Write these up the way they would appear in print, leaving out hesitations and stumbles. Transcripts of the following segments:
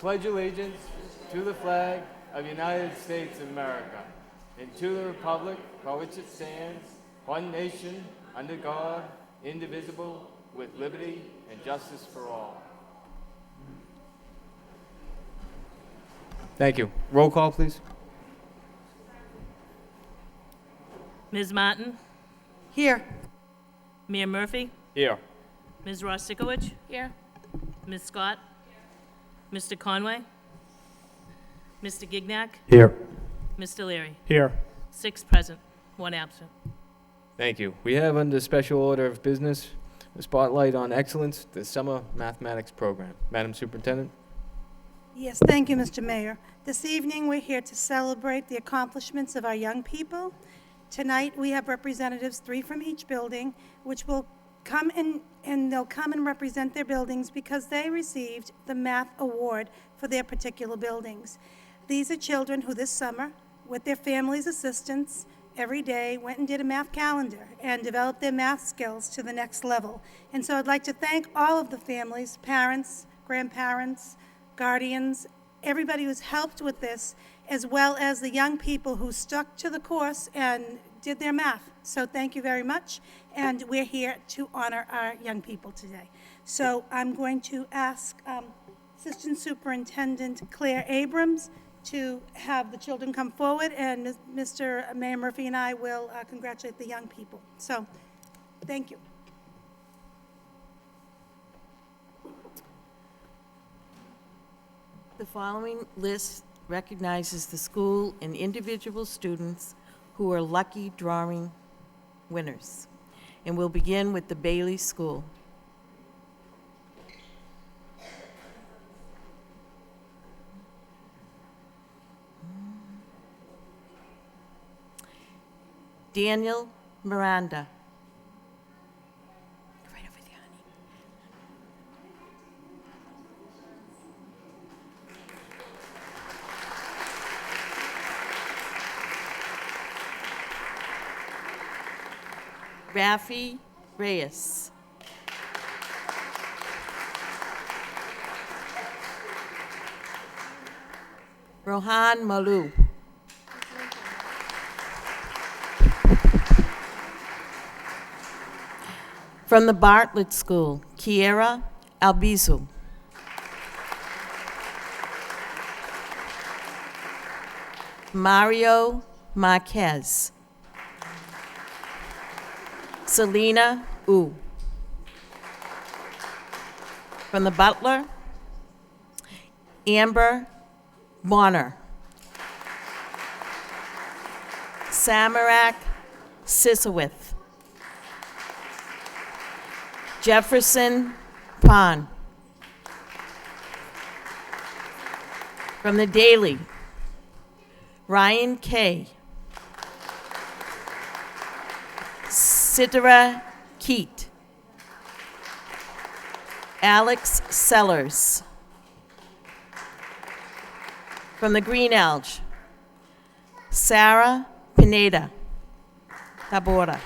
pledge allegiance to the flag of the United States of America and to the republic for which it stands, one nation, under God, indivisible, with liberty and justice for all. Thank you. Roll call, please. Ms. Martin? Here. Mayor Murphy? Here. Ms. Rostikowicz? Here. Ms. Scott? Mr. Conway? Mr. Gignac? Here. Mr. Leary? Here. 6 present, 1 absent. Thank you. We have under special order of business the Spotlight on Excellence, the Summer Mathematics Program. Madam Superintendent? Yes, thank you, Mr. Mayor. This evening, we're here to celebrate the accomplishments of our young people. Tonight, we have representatives, 3 from each building, which will come in, and they'll come and represent their buildings because they received the math award for their particular buildings. These are children who this summer, with their families' assistance, every day went and did a math calendar and developed their math skills to the next level. And so I'd like to thank all of the families, parents, grandparents, guardians, everybody who's helped with this, as well as the young people who stuck to the course and did their math. So thank you very much, and we're here to honor our young people today. So I'm going to ask Assistant Superintendent Claire Abrams to have the children come forward, and Mr. Mayor Murphy and I will congratulate the young people. So, thank you. The following list recognizes the school and individual students who are lucky drawing winners. And we'll begin with the Bailey School. Daniel Miranda. Right over there, honey. Rafi Reyes. Rohan Malou. From the Bartlett School, Kiera Albizu. Mario Marquez. Selena U. From the Butler, Amber Bonner. Samarak Sisowith. Jefferson Pond. From the Daily, Ryan Kay. Sidra Keat. Alex Sellers. From the Green Alge, Sarah Pineda Tabora.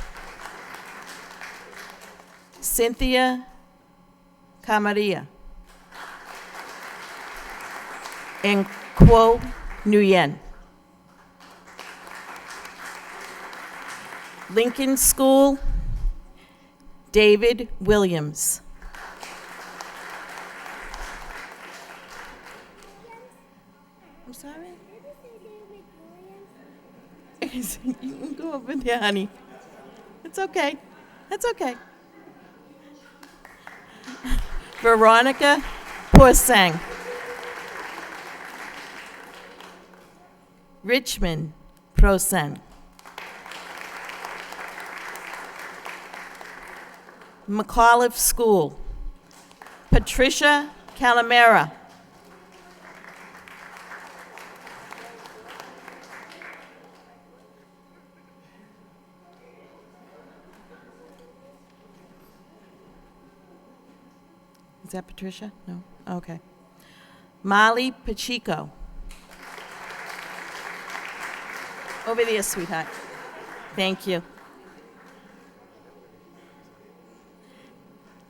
Cynthia Camaria. And Quo Nguyen. Lincoln School, David Williams. I'm sorry? You can go over there, honey. It's okay. That's okay. Veronica Porsang. Richmond Prosang. McAuliffe School, Patricia Calamera. Is that Patricia? No? Okay. Molly Pacheco. Over there, sweetheart. Thank you.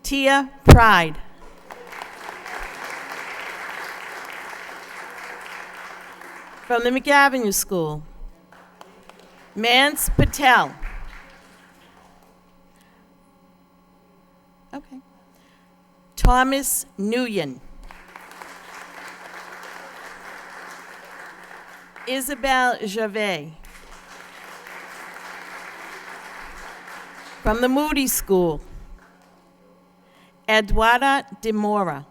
Tia Pride. From the McAvenue School, Mans Patel. Okay. Thomas Nguyen. Isabel Gervais. From the Moody School, Eduarda de Mora.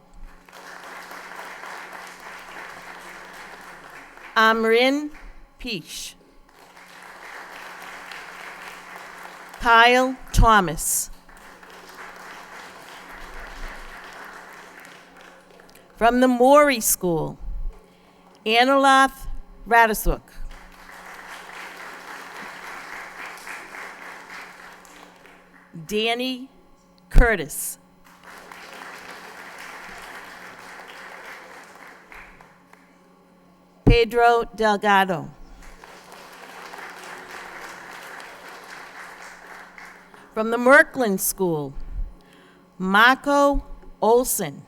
Amrin Peach. Kyle Thomas. From the Morey School, Analath Radisuk. Danny Curtis. Pedro Delgado. From the Merkland School, Marco Olson.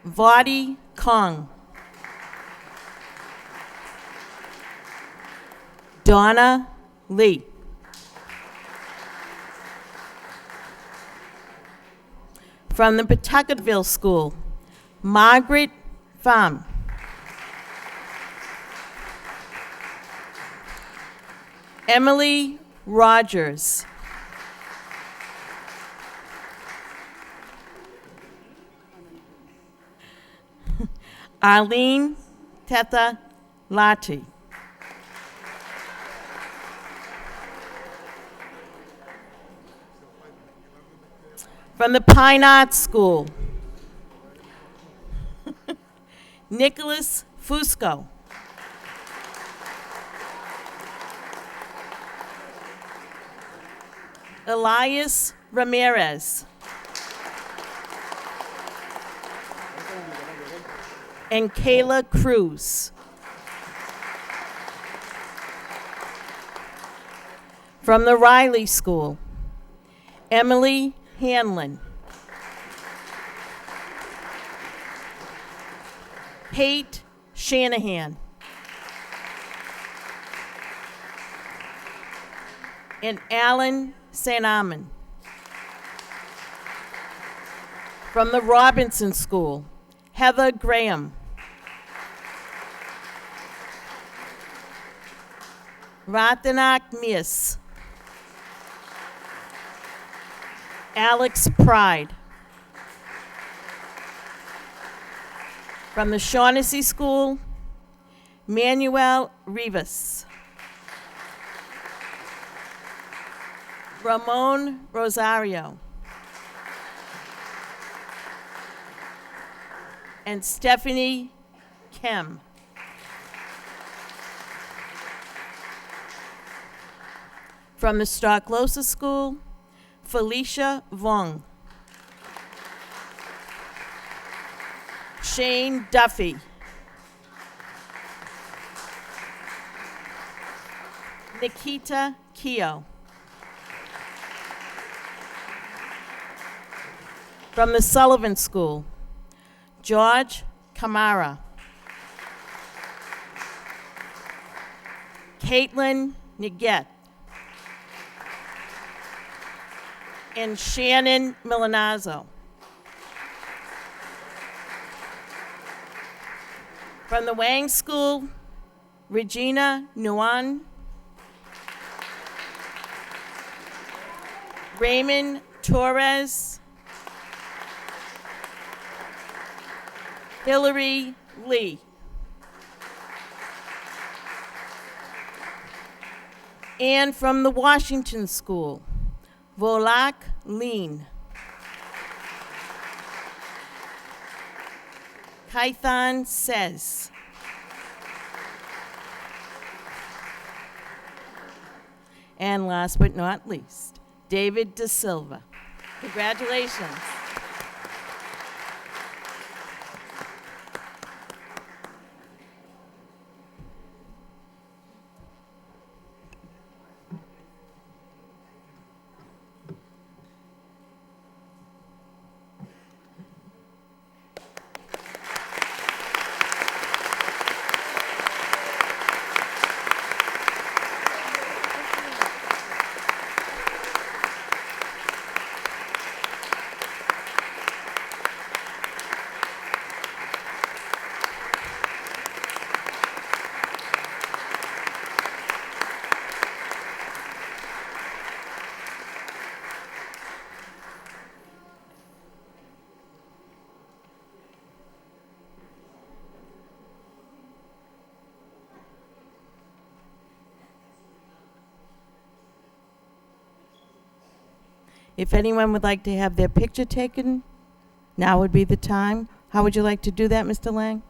Vadi Kong. Donna Lee. From the Pawtucketville School, Margaret Pham. Emily Rogers. Arlene Tetha Lati. From the Pine Arts School, Nicholas Fusco. Elias Ramirez. And Kayla Cruz. From the Riley School, Emily Hanlon. Kate Shanahan. And Alan St. Amman. From the Robinson School, Heather Graham. Ratanak Miss. Alex Pride. From the Shaughnessy School, Manuel Rivas. Ramon Rosario. And Stephanie Kem. From the Stocklosa School, Felicia Vong. Shane Duffy. Nikita Keogh. From the Sullivan School, George Kamara. Caitlin Niget. And Shannon Milanazzo. From the Wang School, Regina Nguyen. Raymond Torres. Hillary Lee. And from the Washington School, Volak Lean. Kaithan Says. And last but not least, David De Silva. Congratulations. If anyone would like to have their picture taken, now would be the time. How would you like to do that, Mr. Lang?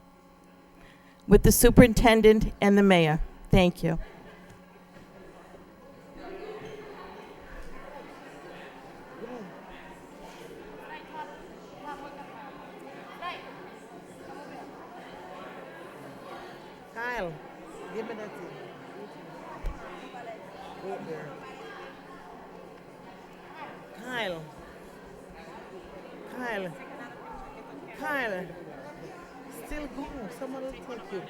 With the superintendent and the mayor. Thank you. Kyle, give me that thing. Go there. Kyle. Kyle. Kyle. Still go. Someone will take you. Go.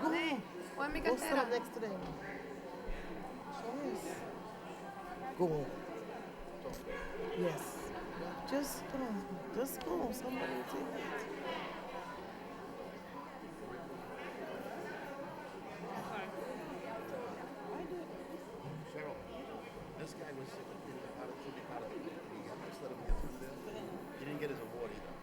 Go. Go stand up next to them. Yes. Go. Yes. Just go. Just go. Somebody will take it. Cheryl, this guy was part of the he just let him get through there. He didn't get his award either.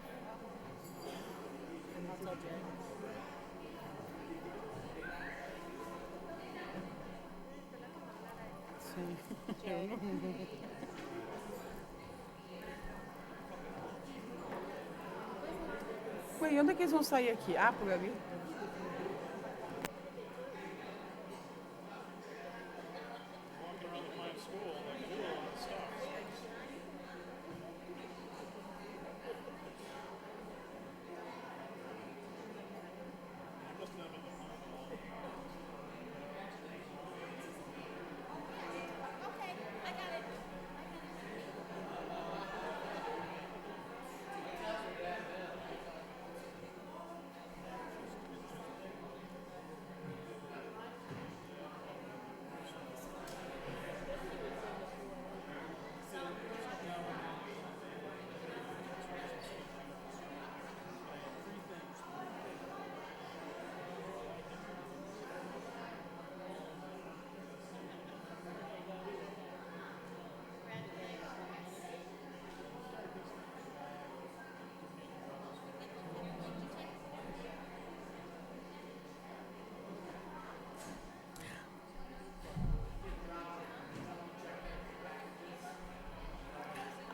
Ué, e onde é que eles vão sair aqui? Ah, por ali?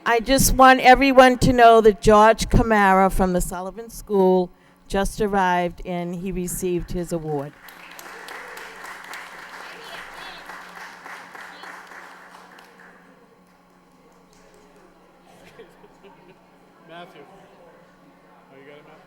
I just want everyone to know that George Camara from the Sullivan School just arrived and he received his award. Matthew. Oh, you got it, Matthew?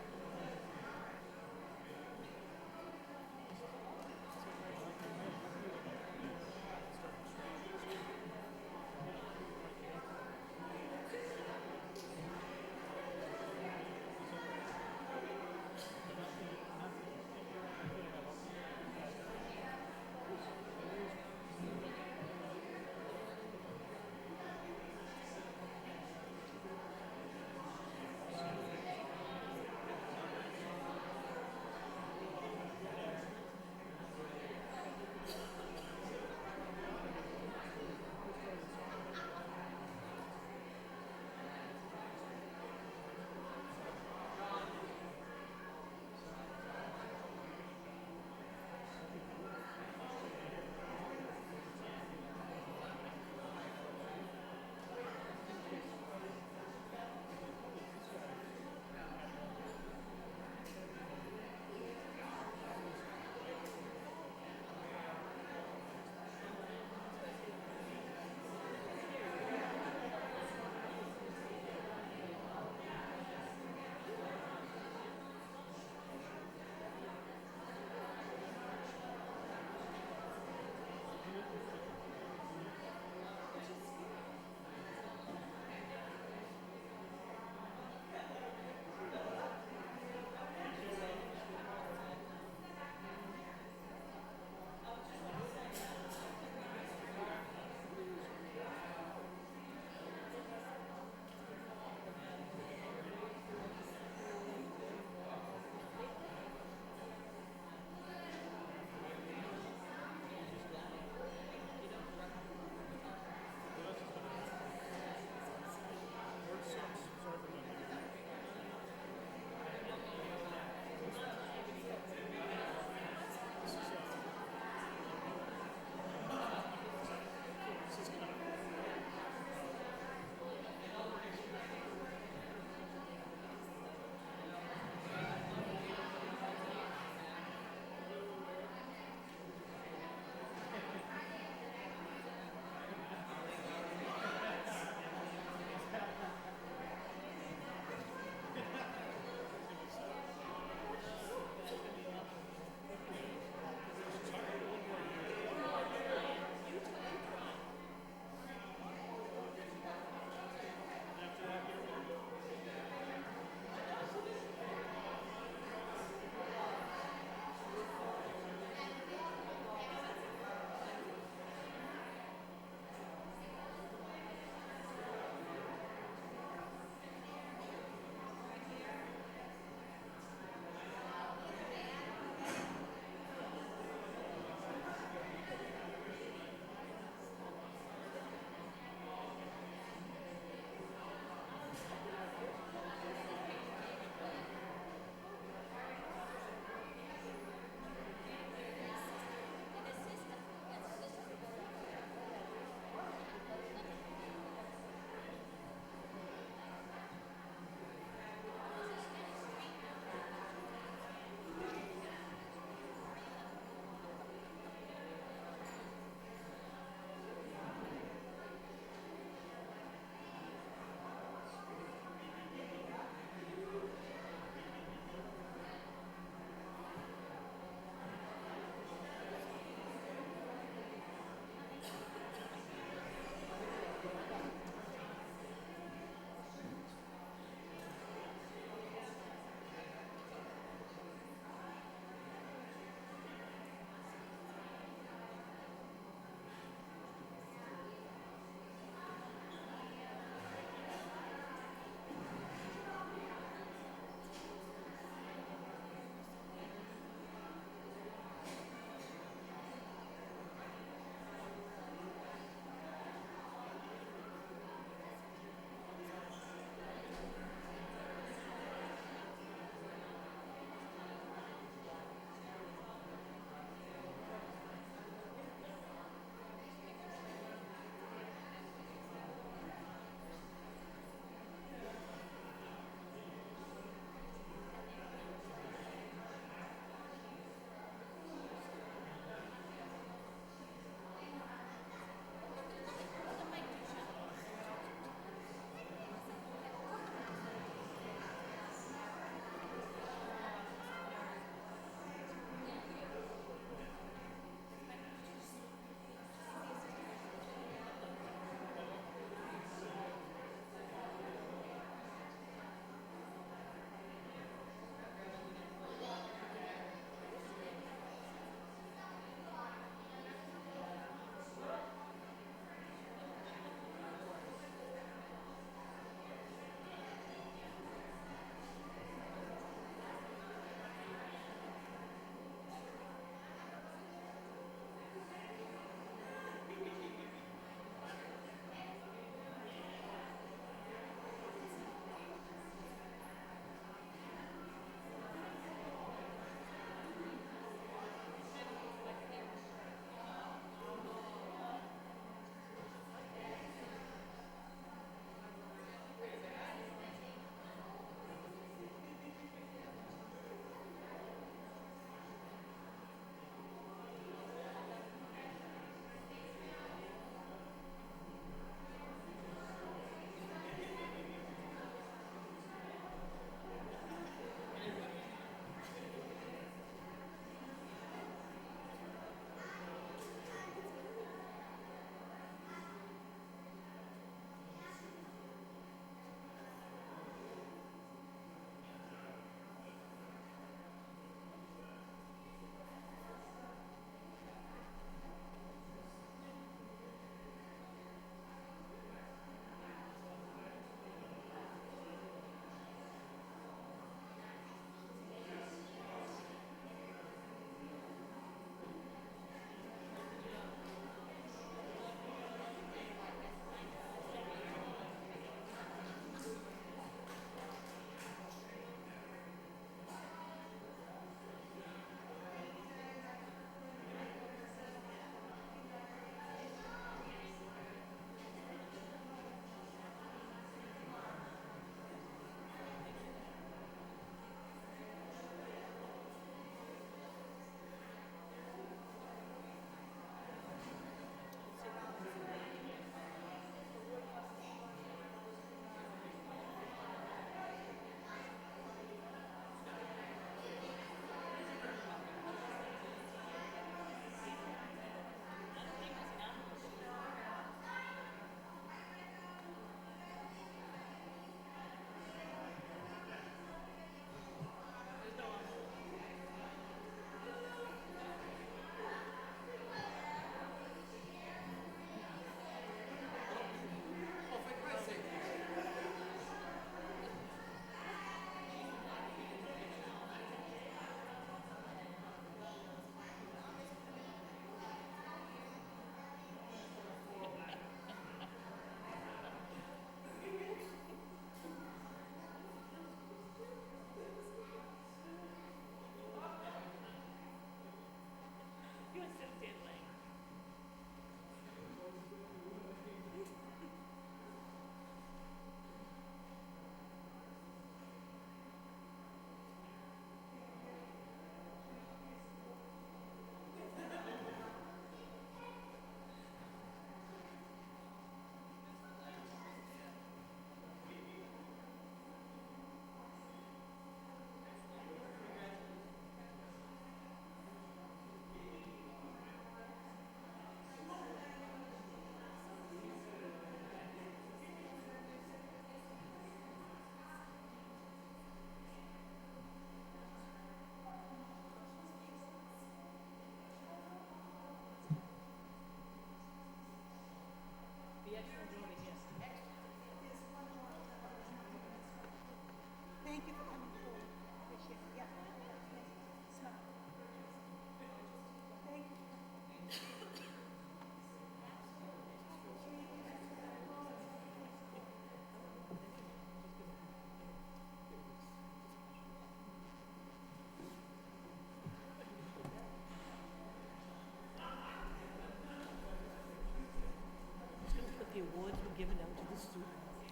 There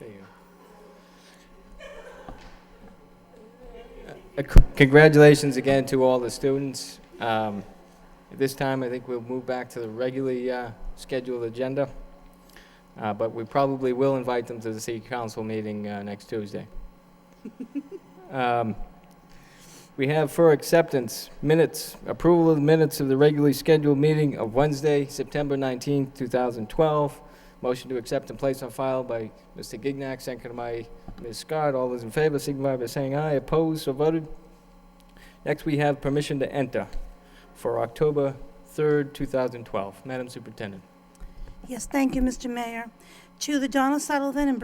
you go. Congratulations again to all the students. At this time, I think we'll move back to the regularly scheduled agenda, but we probably will invite them to the city council meeting next Tuesday. We have for acceptance minutes, approval of the minutes of the regularly scheduled meeting of Wednesday, September 19th, 2012. Motion to accept and place on file by Mr. Gignac, seconded by Ms. Scott. All those in favor signify by saying aye. Opposed, so voted. Next, we have permission to enter for October 3rd, 2012. Madam Superintendent. Yes, thank you, Mr. Mayor. To Donna Sullivan and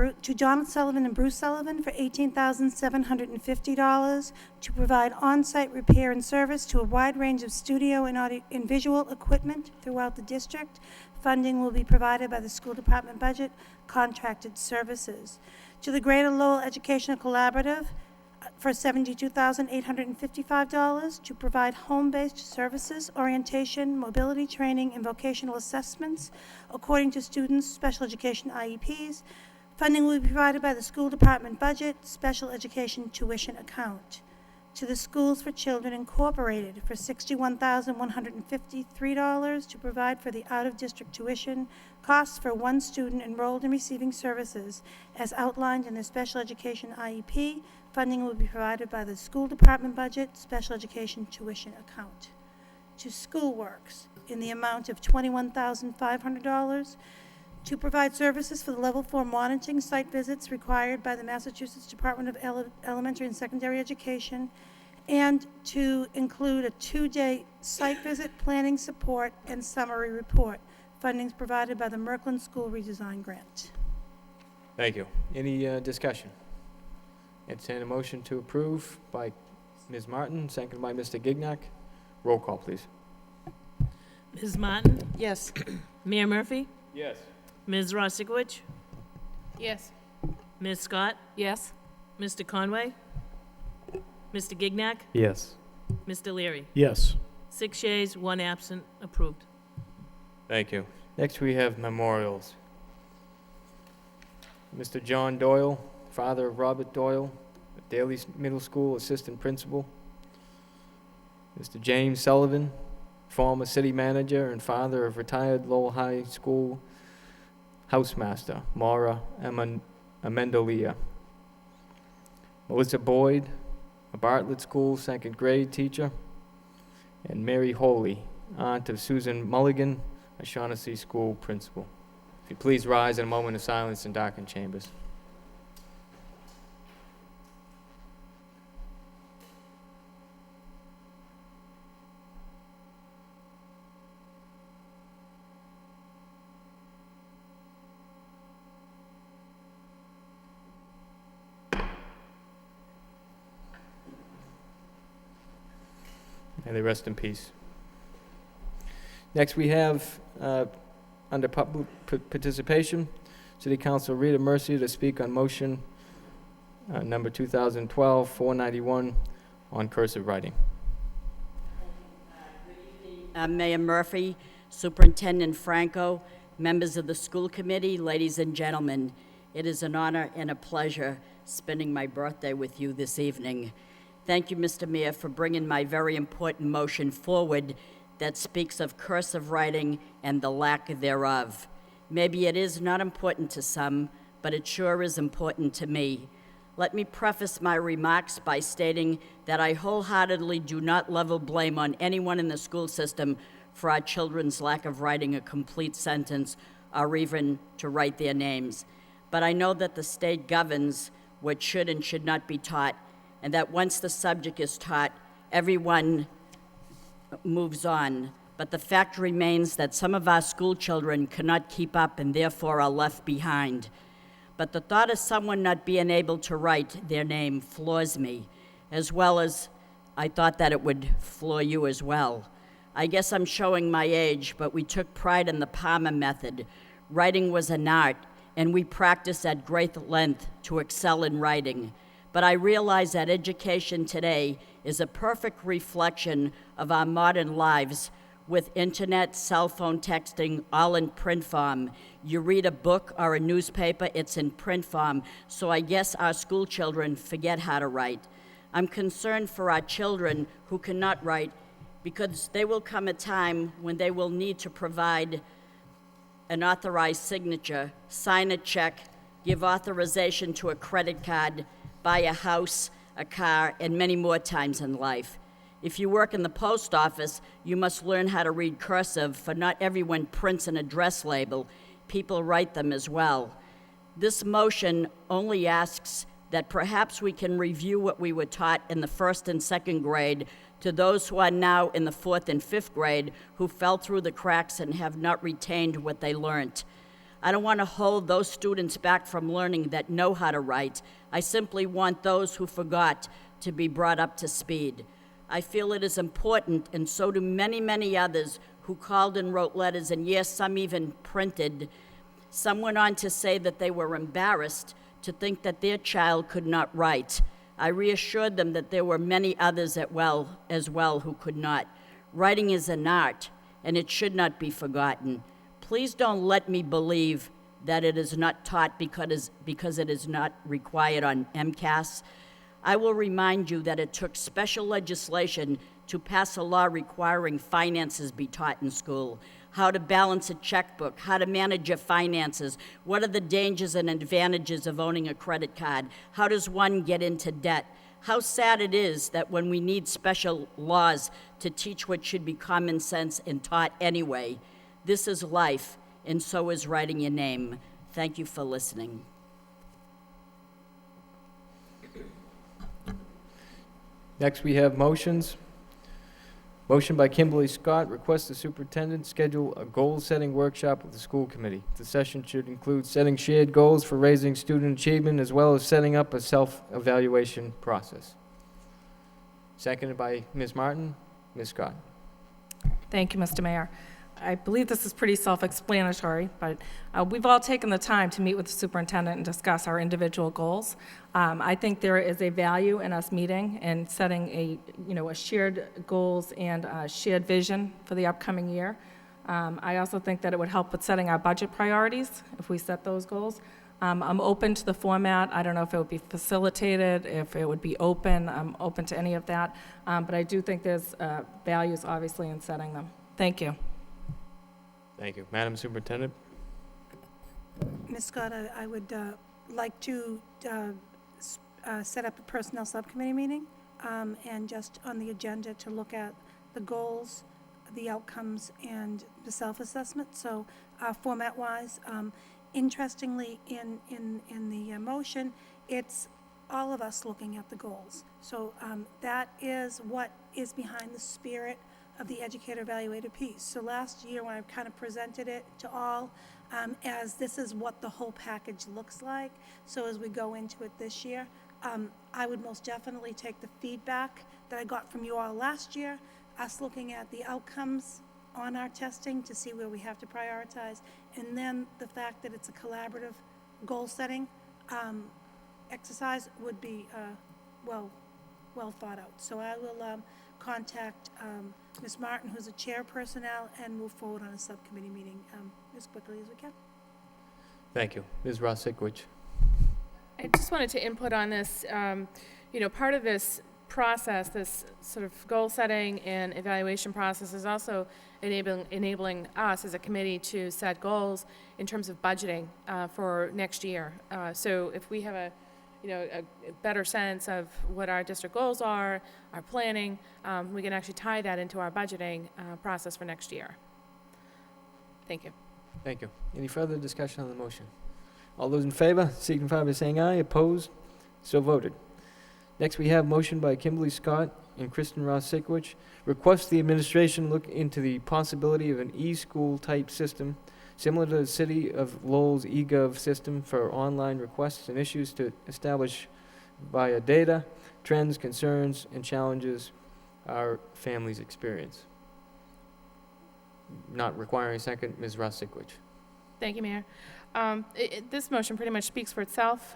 Bruce Sullivan for $18,750 to provide on-site repair and service to a wide range of studio and audio and visual equipment throughout the district. Funding will be provided by the school department budget, contracted services. To the Greater Lowell Educational Collaborative for $72,855 to provide home-based services, orientation, mobility training, and vocational assessments according to students' special education IEPs. Funding will be provided by the school department budget, special education tuition account. To the Schools for Children Incorporated for $61,153 to provide for the out-of-district tuition costs for one student enrolled in receiving services as outlined in the special education IEP. Funding will be provided by the school department budget, special education tuition account. To Schoolworks in the amount of $21,500 to provide services for the Level 4 monitoring site visits required by the Massachusetts Department of Elementary and Secondary Education, and to include a 2-day site visit, planning support, and summary report. Funding is provided by the Merkland School Redesign Grant. Thank you. Any discussion? Entertain a motion to approve by Ms. Martin, seconded by Mr. Gignac. Roll call, please. Ms. Martin? Yes. Mayor Murphy? Yes. Ms. Rostikowicz? Yes. Ms. Scott? Yes. Mr. Conway? Mr. Gignac? Yes. Mr. Leary? Yes. 6 yeas, 1 absent, approved. Thank you. Next, we have memorials. Mr. John Doyle, father of Robert Doyle, Daly Middle School assistant principal. Mr. James Sullivan, former city manager and father of retired Lowell High School housemaster, Maura Amendolia. Melissa Boyd, a Bartlett School second grade teacher. And Mary Holy, aunt of Susan Mulligan, a Shaughnessy School principal. If you please rise in a moment of silence and darken chambers. May they rest in peace. Next, we have, under public participation, City Council Rita Mercier to speak on motion number 2012-491 on cursive writing. Mayor Murphy, Superintendent Franco, members of the school committee, ladies and gentlemen, it is an honor and a pleasure spending my birthday with you this evening. Thank you, Mr. Mayor, for bringing my very important motion forward that speaks of cursive writing and the lack thereof. Maybe it is not important to some, but it sure is important to me. Let me preface my remarks by stating that I wholeheartedly do not level blame on anyone in the school system for our children's lack of writing a complete sentence or even to write their names. But I know that the state governs what should and should not be taught, and that once the subject is taught, everyone moves on. But the fact remains that some of our school children cannot keep up and therefore are left behind. But the thought of someone not being able to write their name floors me, as well as I thought that it would floor you as well. I guess I'm showing my age, but we took pride in the Palmer method. Writing was an art, and we practiced at great length to excel in writing. But I realize that education today is a perfect reflection of our modern lives, with internet, cell phone texting, all in print form. You read a book or a newspaper, it's in print form, so I guess our school children forget how to write. I'm concerned for our children who cannot write because there will come a time when they will need to provide an authorized signature, sign a check, give authorization to a credit card, buy a house, a car, and many more times in life. If you work in the post office, you must learn how to read cursive, for not everyone prints an address label. People write them as well. This motion only asks that perhaps we can review what we were taught in the 1st and 2nd grade to those who are now in the 4th and 5th grade who fell through the cracks and have not retained what they learned. I don't want to hold those students back from learning that know how to write. I simply want those who forgot to be brought up to speed. I feel it is important, and so do many, many others who called and wrote letters, and yes, some even printed. Some went on to say that they were embarrassed to think that their child could not write. I reassured them that there were many others as well who could not. Writing is an art, and it should not be forgotten. Please don't let me believe that it is not taught because it is not required on MCAS. I will remind you that it took special legislation to pass a law requiring finances be taught in school, how to balance a checkbook, how to manage your finances, what are the dangers and advantages of owning a credit card, how does one get into debt. How sad it is that when we need special laws to teach what should be common sense and taught anyway. This is life, and so is writing your name. Thank you for listening. Next, we have motions. Motion by Kimberly Scott, request the superintendent schedule a goal-setting workshop with the school committee. The session should include setting shared goals for raising student achievement, as well as setting up a self-evaluation process. Seconded by Ms. Martin. Ms. Scott. Thank you, Mr. Mayor. I believe this is pretty self-explanatory, but we've all taken the time to meet with the superintendent and discuss our individual goals. I think there is a value in us meeting and setting a shared goals and shared vision for the upcoming year. I also think that it would help with setting our budget priorities if we set those goals. I'm open to the format. I don't know if it would be facilitated, if it would be open. I'm open to any of that, but I do think there's values, obviously, in setting them. Thank you. Thank you. Madam Superintendent? Ms. Scott, I would like to set up a personnel subcommittee meeting, and just on the agenda to look at the goals, the outcomes, and the self-assessment. So format-wise, interestingly, in the motion, it's all of us looking at the goals. So that is what is behind the spirit of the educator evaluator piece. So last year when I kind of presented it to all, as this is what the whole package looks like, so as we go into it this year, I would most definitely take the feedback that I got from you all last year, us looking at the outcomes on our testing to see where we have to prioritize, and then the fact that it's a collaborative goal-setting exercise would be well thought out. So I will contact Ms. Martin, who's a chairperson now, and move forward on a subcommittee meeting as quickly as we can. Thank you. Ms. Ross-Sikowicz. I just wanted to input on this. Part of this process, this sort of goal setting and evaluation process, is also enabling us as a committee to set goals in terms of budgeting for next year. So if we have a better sense of what our district goals are, our planning, we can actually tie that into our budgeting process for next year. Thank you. Thank you. Any further discussion on the motion? All those in favor, signify by saying aye. Opposed? So voted. Next, we have motion by Kimberly Scott and Kristen Ross-Sikowicz. Request the administration look into the possibility of an e-school type system similar to the City of Lowell's eGov system for online requests and issues to establish via data, trends, concerns, and challenges our families experience. Not requiring a second, Ms. Ross-Sikowicz. Thank you, Mayor. This motion pretty much speaks for itself,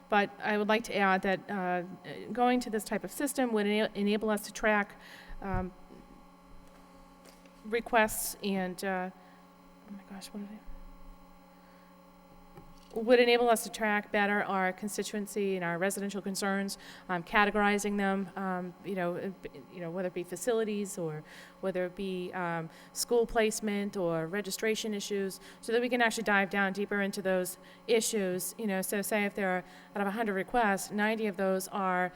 but I would like to add that going to this type of system would enable us to track requests and, oh my gosh, what did I? Would enable us to track better our constituency and our residential concerns, categorizing them, whether it be facilities or whether it be school placement or registration issues, so that we can actually dive down deeper into those issues. So say if there are, out of 100 requests, 90 of those are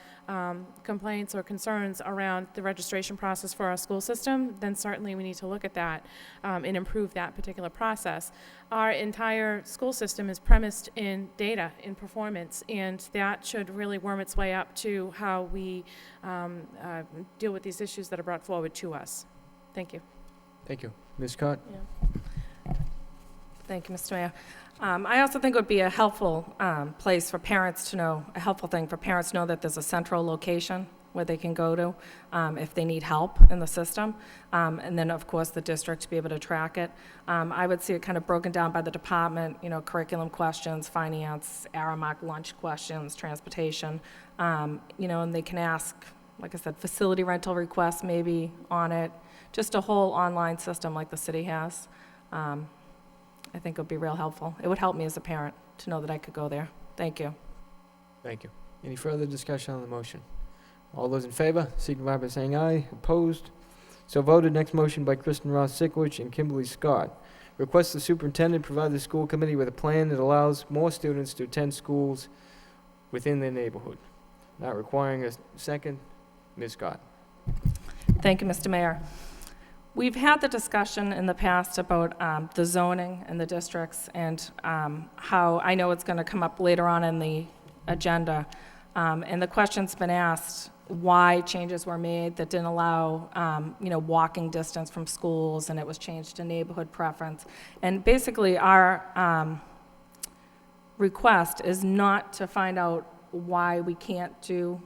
complaints or concerns around the registration process for our school system, then certainly we need to look at that and improve that particular process. Our entire school system is premised in data, in performance, and that should really worm its way up to how we deal with these issues that are brought forward to us. Thank you. Thank you. Ms. Scott? Thank you, Mr. Mayor. I also think it would be a helpful place for parents to know, a helpful thing for parents to know that there's a central location where they can go to if they need help in the system. And then, of course, the district to be able to track it. I would see it kind of broken down by the department, curriculum questions, finance, Aramark lunch questions, transportation, and they can ask, like I said, facility rental requests maybe on it, just a whole online system like the city has. I think it would be real helpful. It would help me as a parent to know that I could go there. Thank you. Thank you. Any further discussion on the motion? All those in favor, signify by saying aye. Opposed? So voted. Next motion by Kristen Ross-Sikowicz and Kimberly Scott. Request the superintendent provide the school committee with a plan that allows more students to attend schools within their neighborhood. Not requiring a second. Ms. Scott. Thank you, Mr. Mayor. We've had the discussion in the past about the zoning in the districts and how I know it's going to come up later on in the agenda. And the question's been asked why changes were made that didn't allow, walking distance from schools, and it was changed to neighborhood preference. And basically, our request is not to find out why we can't do,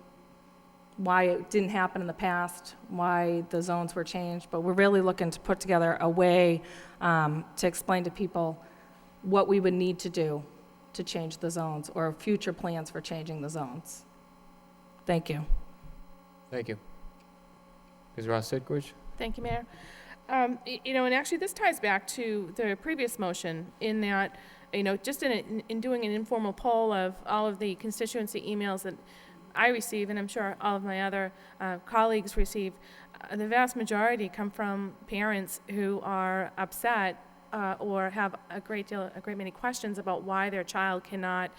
why it didn't happen in the past, why the zones were changed, but we're really looking to put together a way to explain to people what we would need to do to change the zones or future plans for changing the zones. Thank you. Thank you. Ms. Ross-Sikowicz? Thank you, Mayor. And actually this ties back to the previous motion in that, just in doing an informal poll of all of the constituency emails that I receive, and I'm sure all of my other colleagues receive, the vast majority come from parents who are upset or have a great many questions about why their child cannot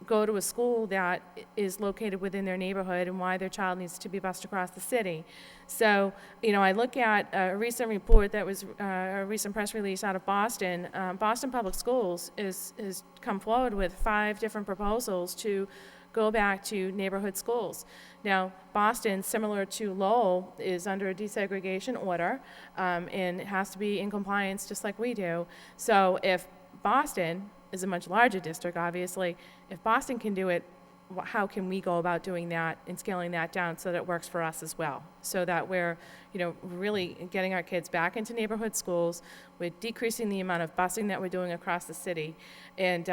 go to a school that is located within their neighborhood and why their child needs to be bused across the city. So, I look at a recent report that was a recent press release out of Boston. Boston Public Schools is come forward with 5 different proposals to go back to neighborhood schools. Now, Boston, similar to Lowell, is under a desegregation order, and it has to be in compliance just like we do. So if Boston is a much larger district, obviously, if Boston can do it, how can we go about doing that and scaling that down so that it works for us as well? So that we're, really getting our kids back into neighborhood schools, we're decreasing the amount of busing that we're doing across the city, and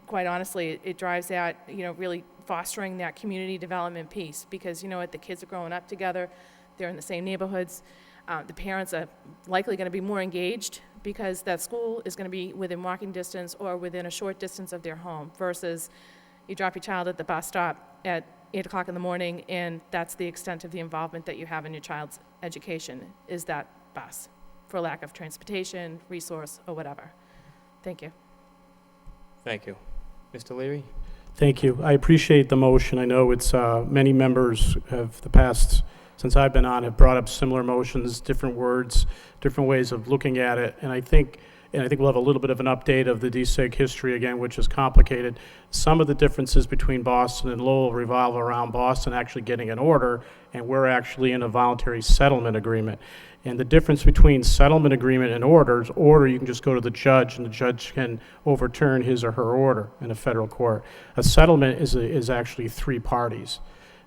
quite honestly, it drives that, really fostering that community development piece, because the kids are growing up together, they're in the same neighborhoods, the parents are likely going to be more engaged because that school is going to be within walking distance or within a short distance of their home, versus you drop your child at the bus stop at 8 o'clock in the morning, and that's the extent of the involvement that you have in your child's education, is that bus, for lack of transportation, resource, or whatever. Thank you. Thank you. Mr. Leary? Thank you. I appreciate the motion. I know it's many members have the past, since I've been on, have brought up similar motions, different words, different ways of looking at it. And I think we'll have a little bit of an update of the DSEG history again, which is complicated. Some of the differences between Boston and Lowell revolve around Boston actually getting an order, and we're actually in a voluntary settlement agreement. And the difference between settlement agreement and order, you can just go to the judge, and the judge can overturn his or her order in a federal court. A settlement is actually 3 parties.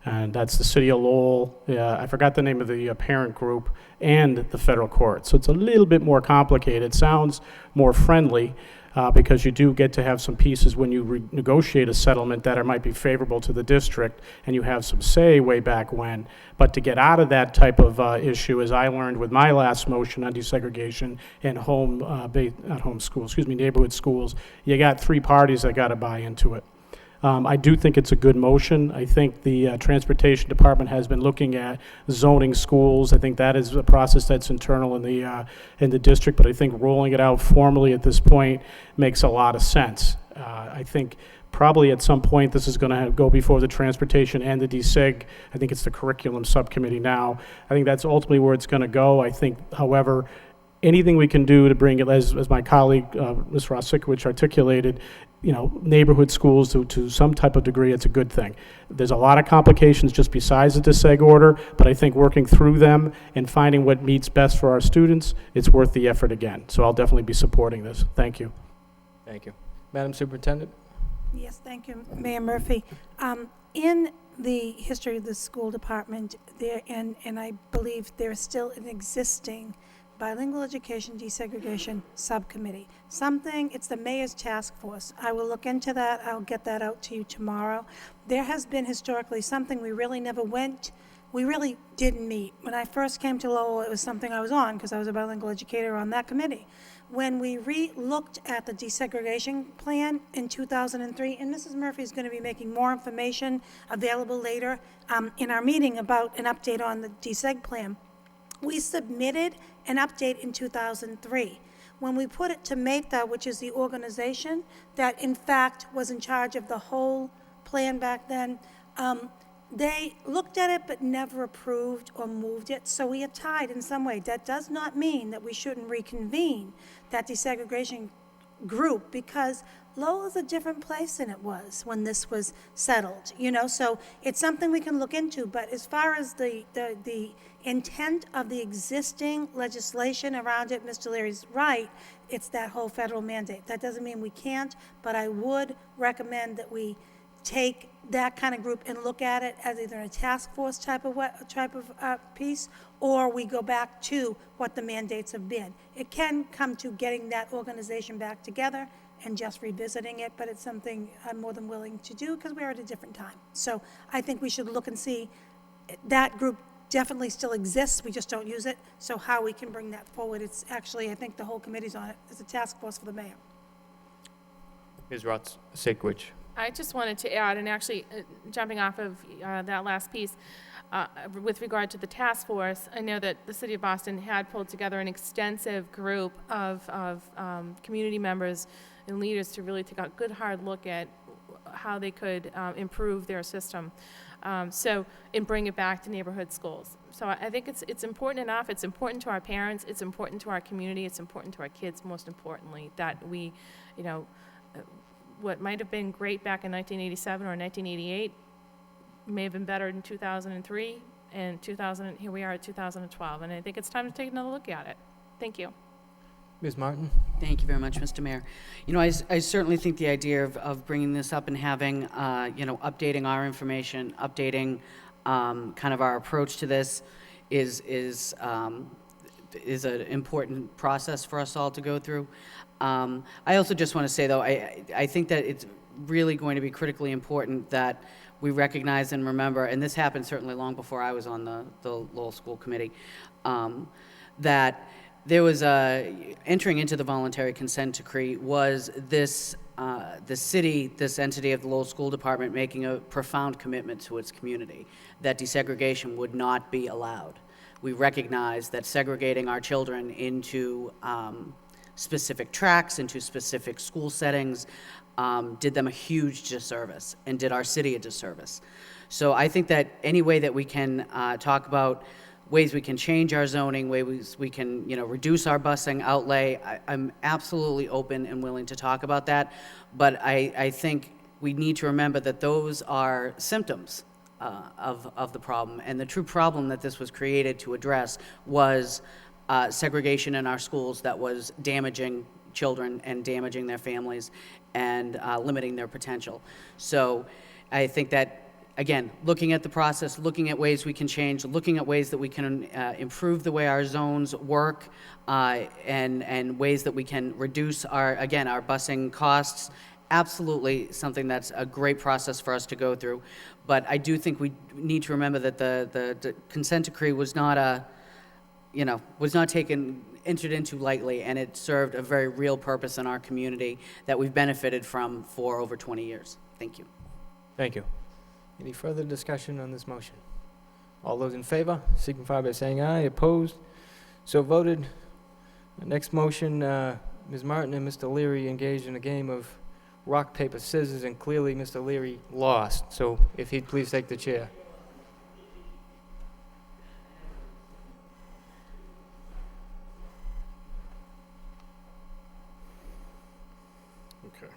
And that's the city of Lowell, I forgot the name of the parent group, and the federal court. So it's a little bit more complicated. It sounds more friendly, because you do get to have some pieces when you negotiate a settlement that might be favorable to the district, and you have some say way back when. But to get out of that type of issue, as I learned with my last motion on desegregation and neighborhood schools, you got three parties that got to buy into it. I do think it's a good motion. I think the Transportation Department has been looking at zoning schools. I think that is a process that's internal in the district, but I think rolling it out formally at this point makes a lot of sense. I think probably at some point this is going to go before the Transportation and the DSEG. I think it's the Curriculum Subcommittee now. I think that's ultimately where it's going to go. I think, however, anything we can do to bring it, as my colleague, Ms. Rosikowicz, articulated, neighborhood schools to some type of degree, it's a good thing. There's a lot of complications just besides the DSEG order, but I think working through them and finding what meets best for our students, it's worth the effort again. So I'll definitely be supporting this. Thank you. Thank you. Madam Superintendent? Yes, thank you, Mayor Murphy. In the history of the school department, and I believe there is still an existing bilingual education desegregation subcommittee. It's the mayor's task force. I will look into that. I'll get that out to you tomorrow. There has been historically something we really didn't meet. When I first came to Lowell, it was something I was on because I was a bilingual educator on that committee. When we looked at the desegregation plan in 2003, and Mrs. Murphy is going to be making more information available later in our meeting about an update on the deseg plan. We submitted an update in 2003. When we put it to META, which is the organization that in fact was in charge of the whole plan back then, they looked at it but never approved or moved it, so we are tied in some way. That does not mean that we shouldn't reconvene that desegregation group, because Lowell is a different place than it was when this was settled, so it's something we can look into. But as far as the intent of the existing legislation around it, Mr. Leary's right, it's that whole federal mandate. That doesn't mean we can't, but I would recommend that we take that kind of group and look at it as either a task force type of piece, or we go back to what the mandates have been. It can come to getting that organization back together and just revisiting it, but it's something I'm more than willing to do because we're at a different time. So I think we should look and see. That group definitely still exists, we just don't use it, so how we can bring that forward. It's actually, I think the whole committee's on it. It's a task force for the mayor. Ms. Rosikowicz? I just wanted to add, and actually jumping off of that last piece, with regard to the task force, I know that the City of Boston had pulled together an extensive group of community members and leaders to really take a good hard look at how they could improve their system, and bring it back to neighborhood schools. So I think it's important enough. It's important to our parents. It's important to our community. It's important to our kids, most importantly, that we, what might have been great back in 1987 or 1988 may have been better in 2003, and here we are at 2012, and I think it's time to take another look at it. Thank you. Ms. Martin? Thank you very much, Mr. Mayor. I certainly think the idea of bringing this up and having, updating our information, updating kind of our approach to this is an important process for us all to go through. I also just want to say, though, I think that it's really going to be critically important that we recognize and remember, and this happened certainly long before I was on the Lowell School Committee, that there was entering into the voluntary consent decree was this, the city, this entity of the Lowell School Department making a profound commitment to its community, that desegregation would not be allowed. We recognize that segregating our children into specific tracks, into specific school settings, did them a huge disservice and did our city a disservice. So I think that any way that we can talk about ways we can change our zoning, ways we can, reduce our busing outlay, I'm absolutely open and willing to talk about that. But I think we need to remember that those are symptoms of the problem. And the true problem that this was created to address was segregation in our schools that was damaging children and damaging their families and limiting their potential. So I think that, again, looking at the process, looking at ways we can change, looking at ways that we can improve the way our zones work, and ways that we can reduce our busing costs. Absolutely something that's a great process for us to go through. But I do think we need to remember that the consent decree was not entered into lightly, and it served a very real purpose in our community that we've benefited from for over 20 years. Thank you. Thank you. Any further discussion on this motion? All those in favor, signify by saying aye. Opposed? So voted. The next motion, Ms. Martin and Mr. Leary engaged in a game of rock, paper, scissors, and clearly Mr. Leary lost. So if he'd please take the chair. Okay.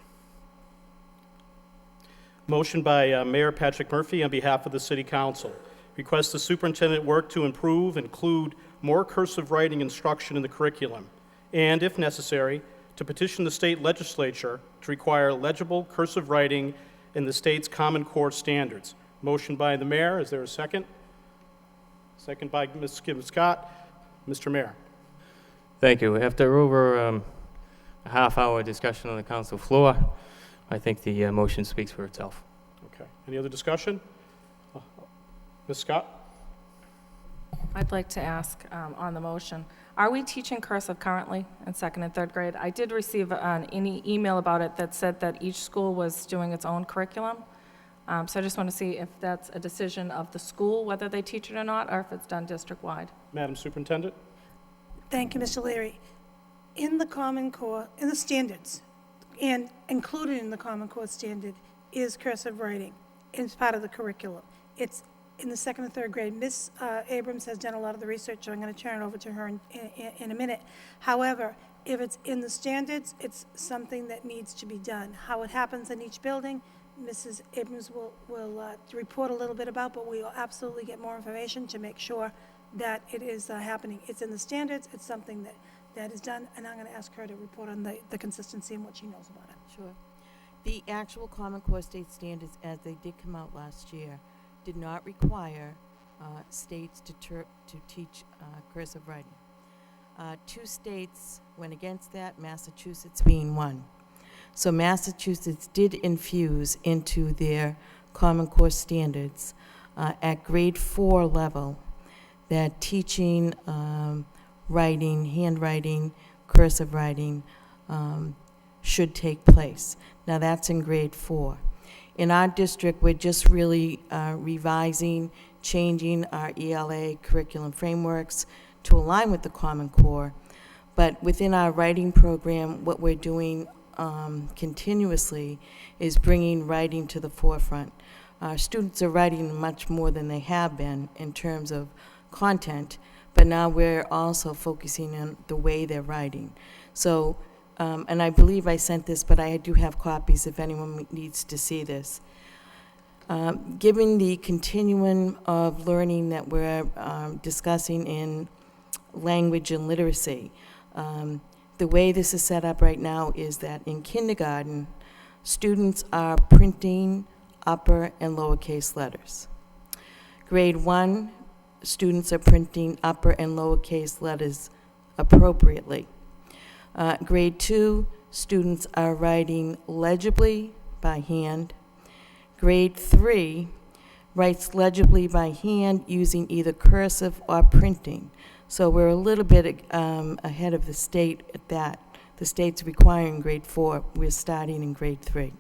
Motion by Mayor Patrick Murphy on behalf of the City Council. Request the superintendent work to include more cursive writing instruction in the curriculum, and, if necessary, to petition the state legislature to require legible cursive writing in the state's Common Core standards. Motion by the mayor. Is there a second? Second by Ms. Kim Scott. Mr. Mayor. Thank you. After over a half-hour discussion on the council floor, I think the motion speaks for itself. Okay. Any other discussion? Ms. Scott? I'd like to ask on the motion, are we teaching cursive currently in 2nd and 3rd grade? I did receive an email about it that said that each school was doing its own curriculum. So I just want to see if that's a decision of the school, whether they teach it or not, or if it's done district-wide. Madam Superintendent? Thank you, Mr. Leary. In the Common Core, in the standards, and included in the Common Core standard is cursive writing. It's part of the curriculum. It's in the 2nd and 3rd grade. Ms. Abrams has done a lot of the research, so I'm going to turn it over to her in a minute. However, if it's in the standards, it's something that needs to be done. How it happens in each building, Mrs. Abrams will report a little bit about, but we will absolutely get more information to make sure that it is happening. It's in the standards. It's something that is done, and I'm going to ask her to report on the consistency and what she knows about it. Sure. The actual Common Core state standards, as they did come out last year, did not require states to teach cursive writing. 2 states went against that, Massachusetts being one. So Massachusetts did infuse into their Common Core standards at grade 4 level that teaching writing, handwriting, cursive writing should take place. Now that's in grade 4. In our district, we're just really revising, changing our ELA curriculum frameworks to align with the Common Core. But within our writing program, what we're doing continuously is bringing writing to the forefront. Our students are writing much more than they have been in terms of content, but now we're also focusing on the way they're writing. So, and I believe I sent this, but I do have copies if anyone needs to see this. Given the continuum of learning that we're discussing in language and literacy, the way this is set up right now is that in kindergarten, students are printing upper and lowercase letters. Grade 1, students are printing upper and lowercase letters appropriately. Grade 2, students are writing legibly by hand. Grade 3 writes legibly by hand using either cursive or printing. So we're a little bit ahead of the state at that. The state's requiring grade 4. We're starting in grade 3.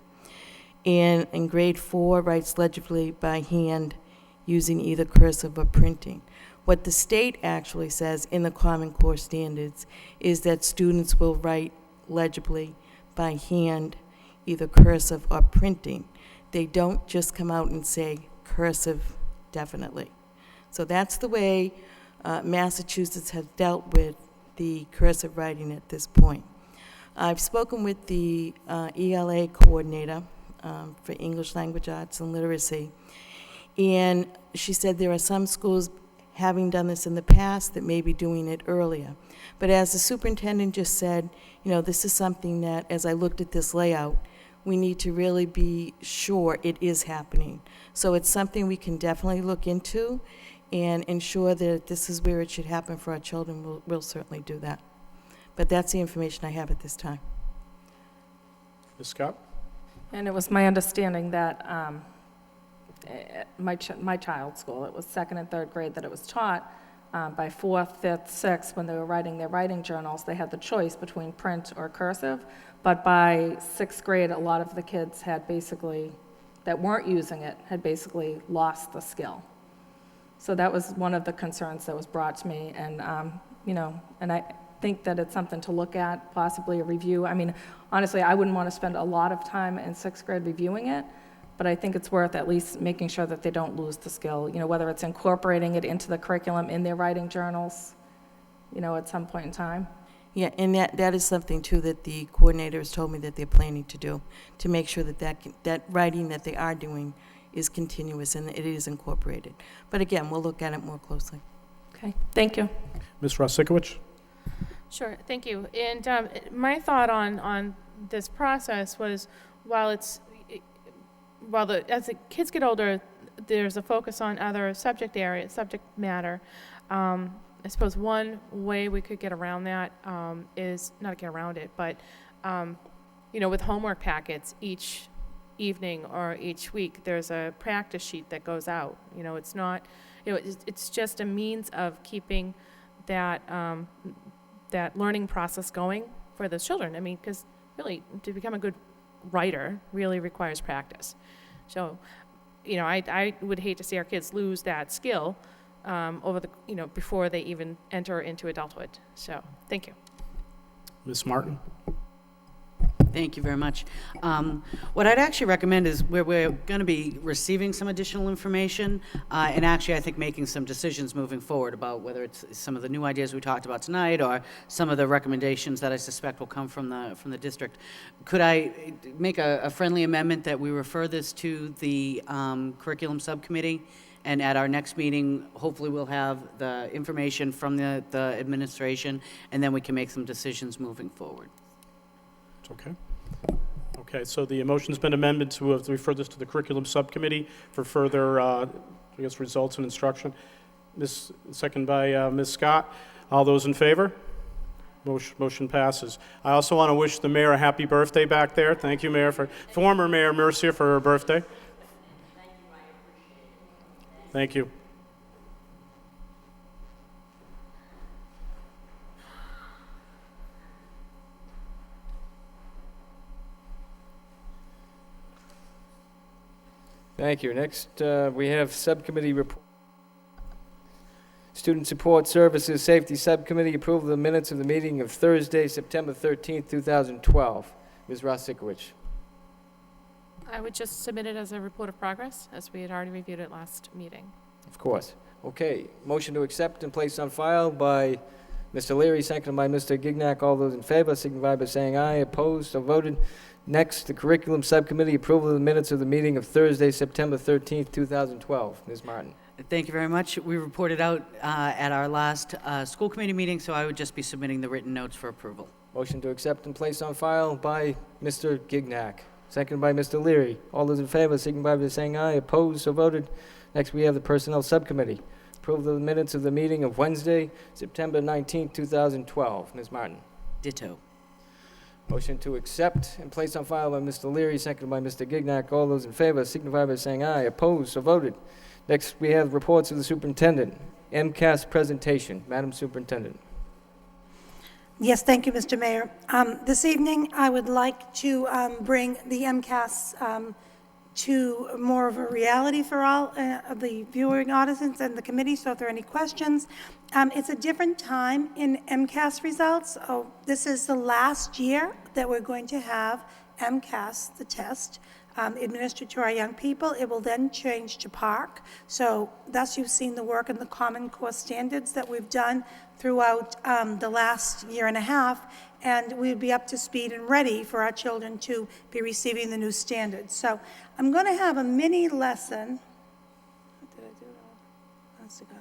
And in grade 4, writes legibly by hand using either cursive or printing. What the state actually says in the Common Core standards is that students will write legibly by hand, either cursive or printing. They don't just come out and say cursive definitely. So that's the way Massachusetts has dealt with the cursive writing at this point. I've spoken with the ELA coordinator for English Language Arts and Literacy, and she said there are some schools having done this in the past that may be doing it earlier. But as the superintendent just said, you know, this is something that, as I looked at this layout, we need to really be sure it is happening. So it's something we can definitely look into and ensure that this is where it should happen for our children. We'll certainly do that. But that's the information I have at this time. Ms. Scott? And it was my understanding that at my child's school, it was second and third grade that it was taught. By fourth, fifth, sixth, when they were writing their writing journals, they had the choice between print or cursive. But by sixth grade, a lot of the kids had basically, that weren't using it, had basically lost the skill. So that was one of the concerns that was brought to me, and, and I think that it's something to look at, possibly a review. I mean, honestly, I wouldn't want to spend a lot of time in sixth grade reviewing it, but I think it's worth at least making sure that they don't lose the skill, whether it's incorporating it into the curriculum in their writing journals, at some point in time. Yeah, and that is something, too, that the coordinators told me that they're planning to do, to make sure that writing that they are doing is continuous and it is incorporated. But again, we'll look at it more closely. Okay, thank you. Ms. Rosikowicz? Sure, thank you. And my thought on this process was, as the kids get older, there's a focus on other subject matter. I suppose one way we could get around that is, not get around it, but, with homework packets each evening or each week, there's a practice sheet that goes out. It's not, it's just a means of keeping that, that learning process going for those children. I mean, because really, to become a good writer really requires practice. So, I would hate to see our kids lose that skill over the, before they even enter into adulthood. So, thank you. Ms. Martin? Thank you very much. What I'd actually recommend is we're going to be receiving some additional information and actually I think making some decisions moving forward about whether it's some of the new ideas we talked about tonight or some of the recommendations that I suspect will come from the district. Could I make a friendly amendment that we refer this to the curriculum subcommittee, and at our next meeting, hopefully we'll have the information from the administration, and then we can make some decisions moving forward. It's okay. Okay, so the motion's been amended to refer this to the curriculum subcommittee for further, results and instruction. Second by Ms. Scott. All those in favor? Motion passes. I also want to wish the mayor a happy birthday back there. Thank you, former Mayor Mercier, for her birthday. Thank you. Thank you. Next, we have subcommittee report. Student Support Services Safety Subcommittee, approval of the minutes of the meeting of Thursday, September 13th, 2012. Ms. Rosikowicz. I would just submit it as a report of progress, as we had already reviewed it last meeting. Of course. Okay. Motion to accept and place on file by Mr. Leary, seconded by Mr. Gignac. All those in favor signify by saying aye. Opposed, so voted. Next, the Curriculum Subcommittee, approval of the minutes of the meeting of Thursday, September 13th, 2012. Ms. Martin. Thank you very much. We reported out at our last school committee meeting, so I would just be submitting the written notes for approval. Motion to accept and place on file by Mr. Gignac, seconded by Mr. Leary. All those in favor signify by saying aye. Opposed, so voted. Next, we have the Personnel Subcommittee. Approval of the minutes of the meeting of Wednesday, September 19th, 2012. Ms. Martin. Ditto. Motion to accept and place on file by Mr. Leary, seconded by Mr. Gignac. All those in favor signify by saying aye. Opposed, so voted. Next, we have reports of the superintendent. MCAS presentation. Madam Superintendent. Yes, thank you, Mr. Mayor. This evening, I would like to bring the MCAS to more of a reality for all of the viewing audience and the committee, so if there are any questions. It's a different time in MCAS results. Oh, this is the last year that we're going to have MCAS, the test, administered to our young people. It will then change to PARC. So thus you've seen the work in the Common Core standards that we've done throughout the last year and a half, and we'd be up to speed and ready for our children to be receiving the new standards. So I'm going to have a mini lesson. What did I do? Honest to God.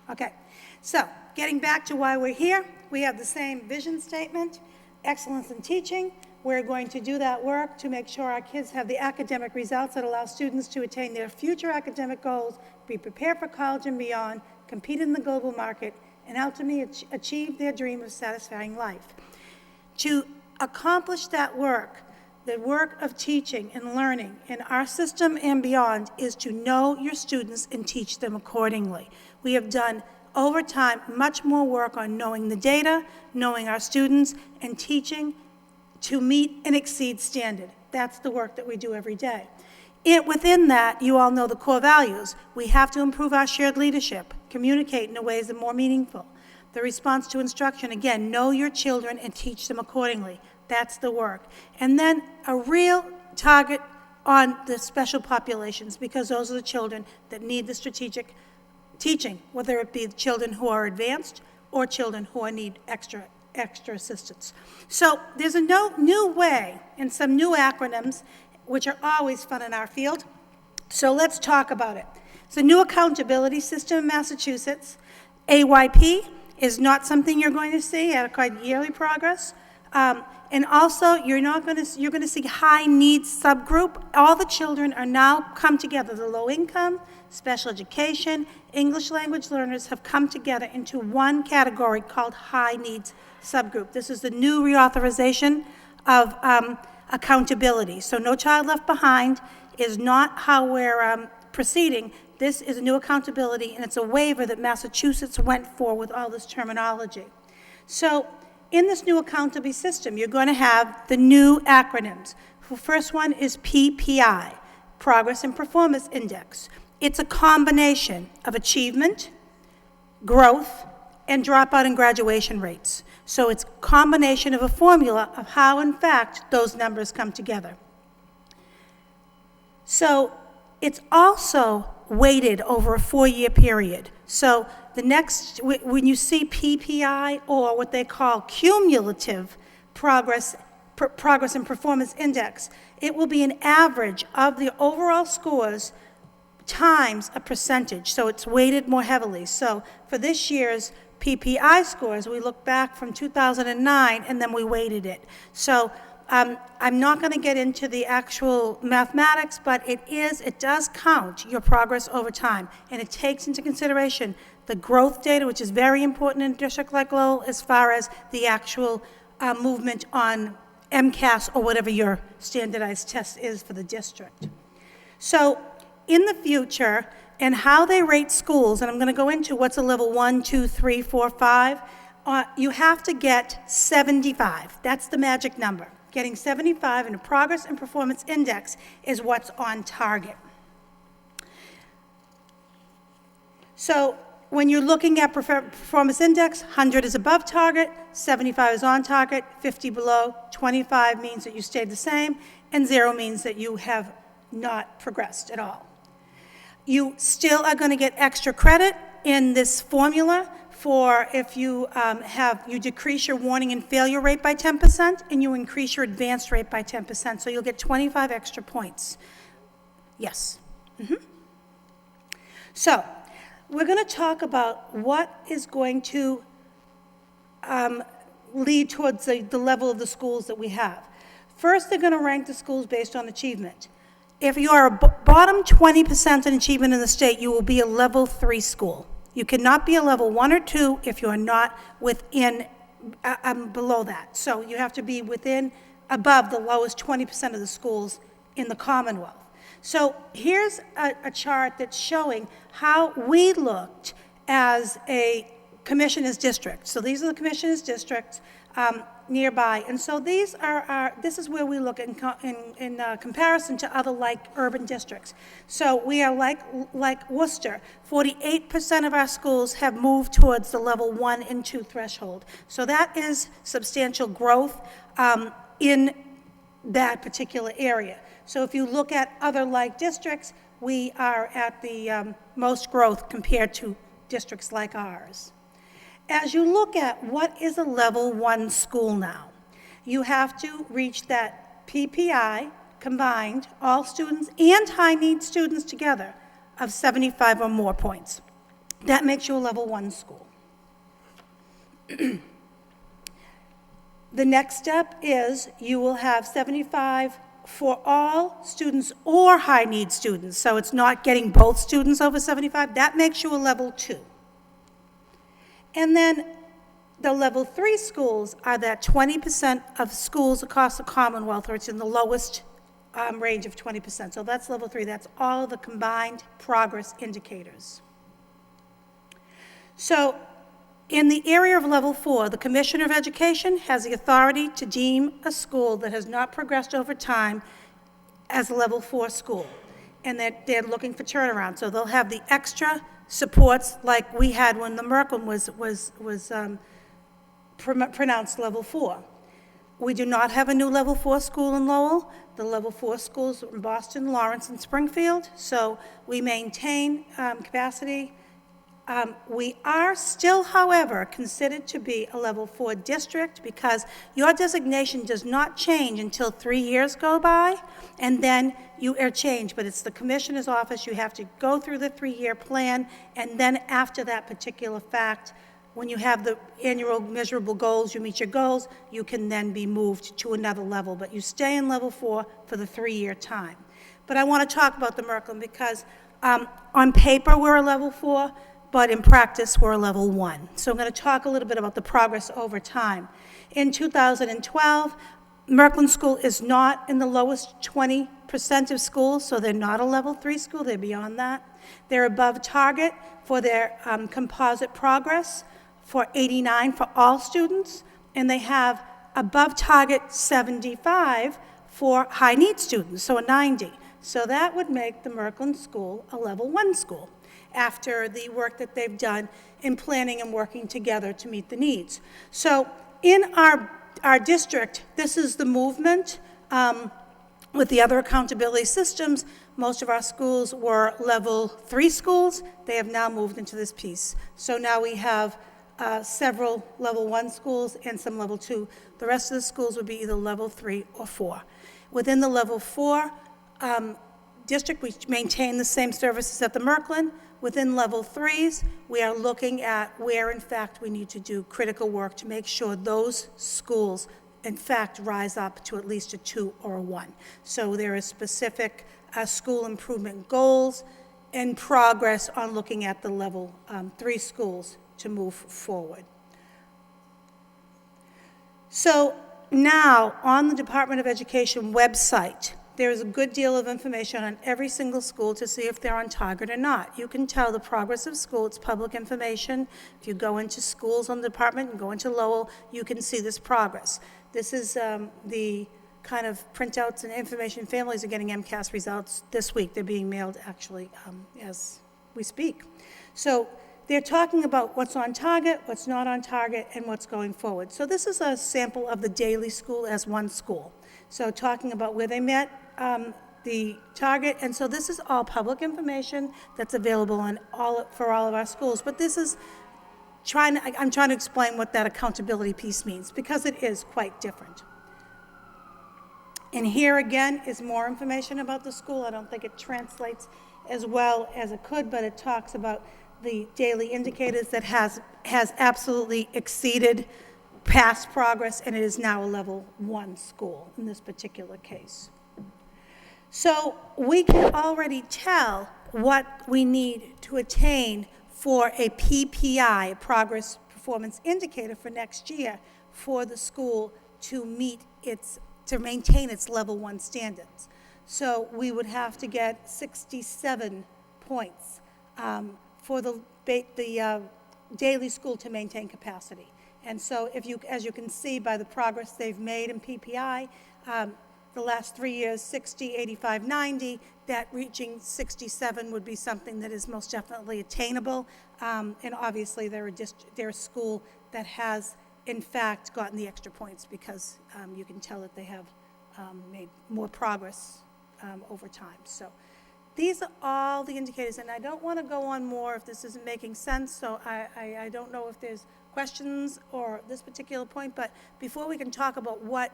Okay, so getting back to why we're here, we have the same vision statement, excellence in teaching. We're going to do that work to make sure our kids have the academic results that allow students to attain their future academic goals, be prepared for college and beyond, compete in the global market, and ultimately achieve their dream of satisfying life. To accomplish that work, the work of teaching and learning in our system and beyond is to know your students and teach them accordingly. We have done, over time, much more work on knowing the data, knowing our students, and teaching to meet and exceed standard. That's the work that we do every day. Within that, you all know the core values. We have to improve our shared leadership, communicate in ways that are more meaningful. The response to instruction, again, know your children and teach them accordingly. That's the work. And then a real target on the special populations, because those are the children that need the strategic teaching, whether it be the children who are advanced or children who need extra assistance. So there's a new way and some new acronyms, which are always fun in our field. So let's talk about it. It's a new accountability system in Massachusetts. AYP is not something you're going to see at quite yearly progress. And also, you're going to see high needs subgroup. All the children are now come together. The low income, special education, English language learners have come together into one category called high needs subgroup. This is the new reauthorization of accountability. So No Child Left Behind is not how we're proceeding. This is a new accountability, and it's a waiver that Massachusetts went for with all this terminology. So in this new accountability system, you're going to have the new acronyms. The first one is PPI, Progress and Performance Index. It's a combination of achievement, growth, and dropout and graduation rates. So it's a combination of a formula of how, in fact, those numbers come together. So it's also weighted over a 4-year period. So the next, when you see PPI or what they call cumulative progress and performance index, it will be an average of the overall scores times a percentage. So it's weighted more heavily. So for this year's PPI scores, we look back from 2009 and then we weighted it. So I'm not going to get into the actual mathematics, but it does count your progress over time, and it takes into consideration the growth data, which is very important in a district like Lowell, as far as the actual movement on MCAS or whatever your standardized test is for the district. So in the future, and how they rate schools, and I'm going to go into what's a level 1, 2, 3, 4, 5, you have to get 75. That's the magic number. Getting 75 in a progress and performance index is what's on target. So when you're looking at performance index, 100 is above target, 75 is on target, 50 below, 25 means that you stayed the same, and 0 means that you have not progressed at all. You still are going to get extra credit in this formula for if you you decrease your warning and failure rate by 10% and you increase your advanced rate by 10%, so you'll get 25 extra points. Yes. So we're going to talk about what is going to lead towards the level of the schools that we have. First, they're going to rank the schools based on achievement. If you are a bottom 20% in achievement in the state, you will be a level 3 school. You cannot be a level 1 or 2 if you are not within, below that. So you have to be above the lowest 20% of the schools in the Commonwealth. So here's a chart that's showing how we looked as a commissioner's district. So these are the commissioner's districts nearby. And so this is where we look in comparison to other urban districts. So we are like Worcester. 48% of our schools have moved towards the level 1 and 2 threshold. So that is substantial growth in that particular area. So if you look at other like districts, we are at the most growth compared to districts like ours. As you look at what is a level 1 school now, you have to reach that PPI combined, all students and high need students together, of 75 or more points. That makes you a level 1 school. The next step is you will have 75 for all students or high-need students. So it's not getting both students over 75. That makes you a level 2. And then the level 3 schools are that 20% of schools across the Commonwealth, or it's in the lowest range of 20%. So that's level 3. That's all the combined progress indicators. So in the area of level 4, the Commissioner of Education has the authority to deem a school that has not progressed over time as a level 4 school. And they're looking for turnaround. So they'll have the extra supports like we had when the Merklin was pronounced level 4. We do not have a new level 4 school in Lowell. The level 4 schools are in Boston, Lawrence, and Springfield. So we maintain capacity. We are still, however, considered to be a level 4 district because your designation does not change until 3 years go by, and then you are changed. But it's the Commissioner's office. You have to go through the 3-year plan, and then after that particular fact, when you have the annual measurable goals, you meet your goals, you can then be moved to another level. But you stay in level 4 for the 3-year time. But I want to talk about the Merklin because on paper we're a level 4, but in practice, we're a level 1. So I'm going to talk a little bit about the progress over time. In 2012, Merklin School is not in the lowest 20% of schools, so they're not a level 3 school. They're beyond that. They're above target for their composite progress for 89 for all students, and they have above target 75 for high-need students, so a 90. So that would make the Merklin School a level 1 school, after the work that they've done in planning and working together to meet the needs. So in our district, this is the movement. With the other accountability systems, most of our schools were level 3 schools. They have now moved into this piece. So now we have several level 1 schools and some level 2. The rest of the schools would be either level 3 or 4. Within the level 4 district, we maintain the same services at the Merklin. Within level 3s, we are looking at where, in fact, we need to do critical work to make sure those schools, in fact, rise up to at least a 2 or a 1. So there are specific school improvement goals in progress on looking at the level 3 schools to move forward. So now, on the Department of Education website, there is a good deal of information on every single school to see if they're on target or not. You can tell the progress of school. It's public information. If you go into schools on the department and go into Lowell, you can see this progress. This is the kind of printouts and information. Families are getting MCAS results this week. They're being mailed, actually, as we speak. So they're talking about what's on target, what's not on target, and what's going forward. So this is a sample of the daily school as one school. So talking about where they met the target, and so this is all public information that's available on for all of our schools. But this is I'm trying to explain what that accountability piece means, because it is quite different. And here again is more information about the school. I don't think it translates as well as it could, but it talks about the daily indicators that has absolutely exceeded past progress, and it is now a level 1 school in this particular case. So we can already tell what we need to attain for a PPI, a progress performance indicator, for next year for the school to maintain its level 1 standards. So we would have to get 67 points for the daily school to maintain capacity. And so as you can see by the progress they've made in PPI, the last 3 years, 60, 85, 90, that reaching 67 would be something that is most definitely attainable. And obviously, they're a school that has, in fact, gotten the extra points, because you can tell that they have made more progress over time. So these are all the indicators, and I don't want to go on more if this isn't making sense, so I don't know if there's questions or this particular point, but before we can talk about what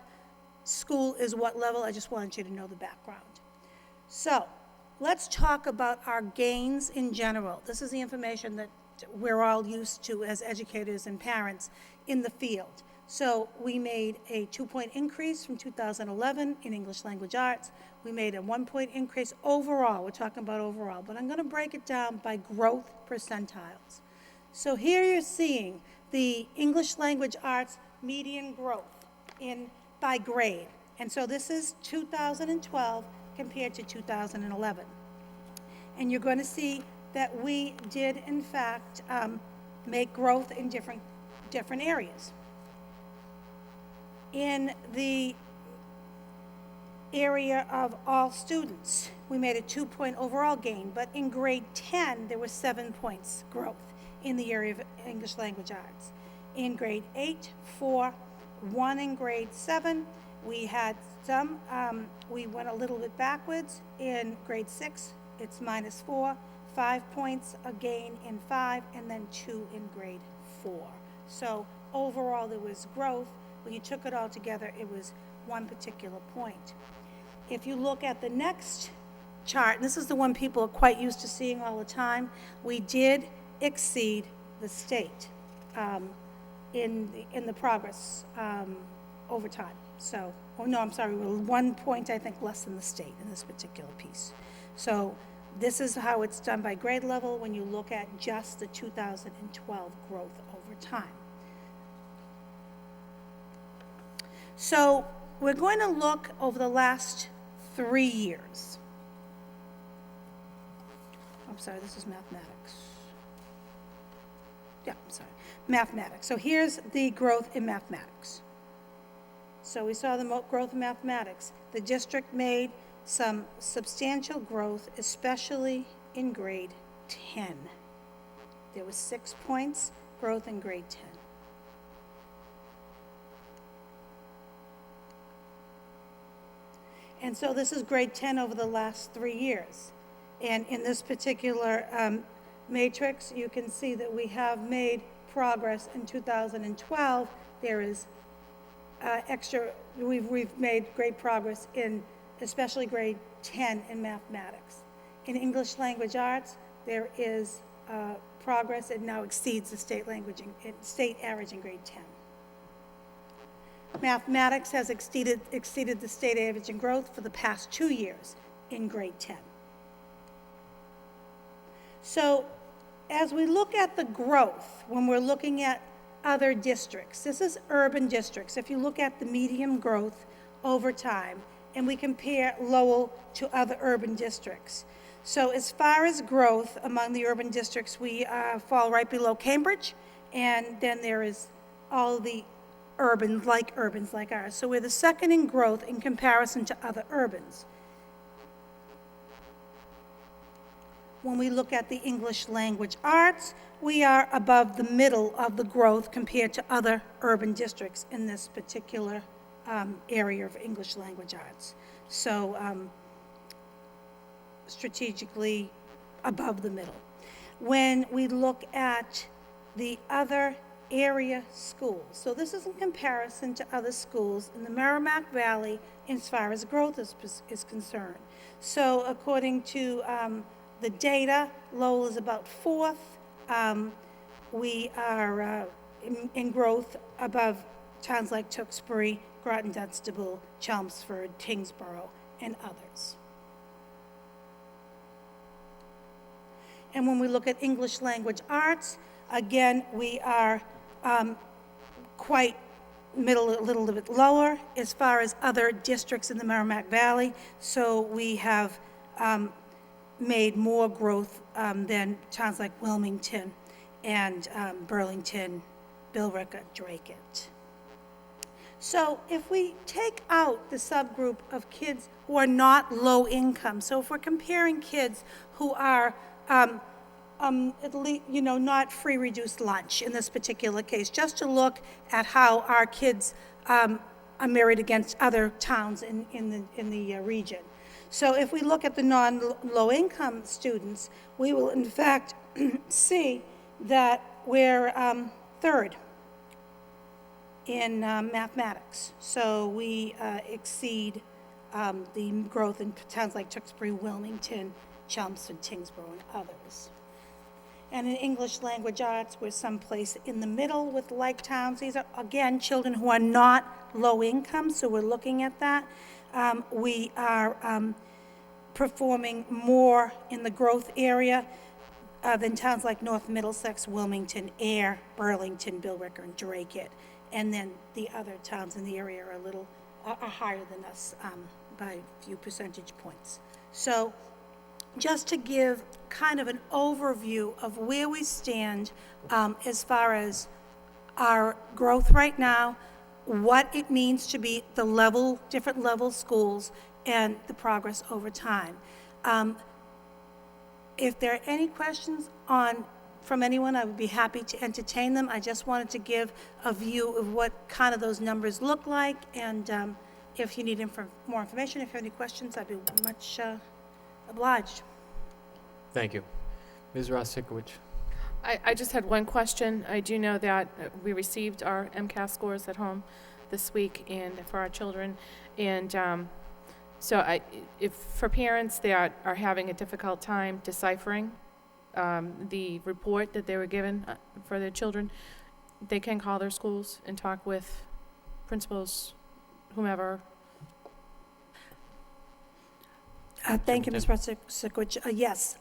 school is what level, I just wanted you to know the background. So let's talk about our gains in general. This is the information that we're all used to as educators and parents in the field. So we made a 2-point increase from 2011 in English Language Arts. We made a 1-point increase overall. We're talking about overall, but I'm going to break it down by growth percentiles. So here you're seeing the English Language Arts median growth by grade. And so this is 2012 compared to 2011. And you're going to see that we did, in fact, make growth in different areas. In the area of all students, we made a 2-point overall gain, but in grade 10, there was 7 points growth in the area of English Language Arts. In grade 8, 4, 1 in grade 7, we had some, we went a little bit backwards. In grade 6, it's -4, 5 points a gain in 5, and then 2 in grade 4. So overall, there was growth. When you took it all together, it was 1 particular point. If you look at the next chart, and this is the one people are quite used to seeing all the time, we did exceed the state in the progress over time. So, oh no, I'm sorry, we're 1 point, I think, less than the state in this particular piece. So this is how it's done by grade level when you look at just the 2012 growth over time. So we're going to look over the last 3 years. I'm sorry, this is mathematics. Yeah, I'm sorry, mathematics. So here's the growth in mathematics. So we saw the growth in mathematics. The district made some substantial growth, especially in grade 10. There was 6 points growth in grade 10. And so this is grade 10 over the last 3 years. And in this particular matrix, you can see that we have made progress in 2012. There is we've made great progress in especially grade 10 in mathematics. In English Language Arts, there is progress. It now exceeds the state average in grade 10. Mathematics has exceeded the state average in growth for the past 2 years in grade 10. So as we look at the growth, when we're looking at other districts, this is urban districts. If you look at the median growth over time, and we compare Lowell to other urban districts. So as far as growth among the urban districts, we fall right below Cambridge, and then there is all the urbans like ours. So we're the second in growth in comparison to other urbans. When we look at the English Language Arts, we are above the middle of the growth compared to other urban districts in this particular area of English Language Arts. So strategically above the middle. When we look at the other area schools, so this is in comparison to other schools in the Merrimack Valley as far as growth is concerned. So according to the data, Lowell is about 4th. We are in growth above towns like Tewksbury, Groton, Dunstable, Chelmsford, Tingsboro, and others. And when we look at English Language Arts, again, we are quite middle, a little bit lower as far as other districts in the Merrimack Valley. So we have made more growth than towns like Wilmington and Burlington, Billerica, Dracut. So if we take out the subgroup of kids who are not low income, so if we're comparing kids who are at least, not free reduced lunch in this particular case, just to look at how our kids are measured against other towns in the region. So if we look at the non-low income students, we will in fact see that we're third in mathematics. So we exceed the growth in towns like Tewksbury, Wilmington, Chelmsford, Tingsboro, and others. And in English language arts, we're someplace in the middle with like towns. These are, again, children who are not low income, so we're looking at that. We are performing more in the growth area than towns like North Middlesex, Wilmington, Air, Burlington, Billerica, and Drake. And then the other towns in the area are higher than us by a few percentage points. So just to give kind of an overview of where we stand as far as our growth right now, what it means to be the different level schools, and the progress over time. If there are any questions from anyone, I would be happy to entertain them. I just wanted to give a view of what kind of those numbers look like, and if you need more information, if you have any questions, I'd be much obliged. Thank you. Ms. Rosikowicz. I just had one question. I do know that we received our MCAS scores at home this week and for our children. And so if for parents that are having a difficult time deciphering the report that they were given for their children, they can call their schools and talk with principals, whomever. Thank you, Ms. Rosikowicz. Yes,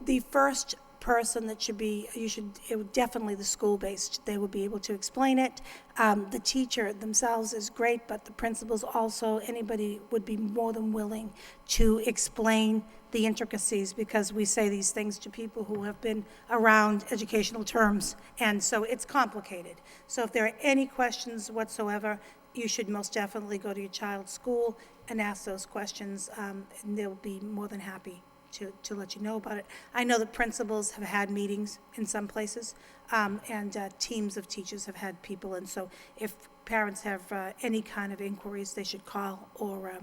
the first person that it would definitely the school-based. They would be able to explain it. The teacher themselves is great, but the principals also, anybody would be more than willing to explain the intricacies, because we say these things to people who have been around educational terms, and so it's complicated. So if there are any questions whatsoever, you should most definitely go to your child's school and ask those questions, and they'll be more than happy to let you know about it. I know that principals have had meetings in some places, and teams of teachers have had people, and so if parents have any kind of inquiries, they should call or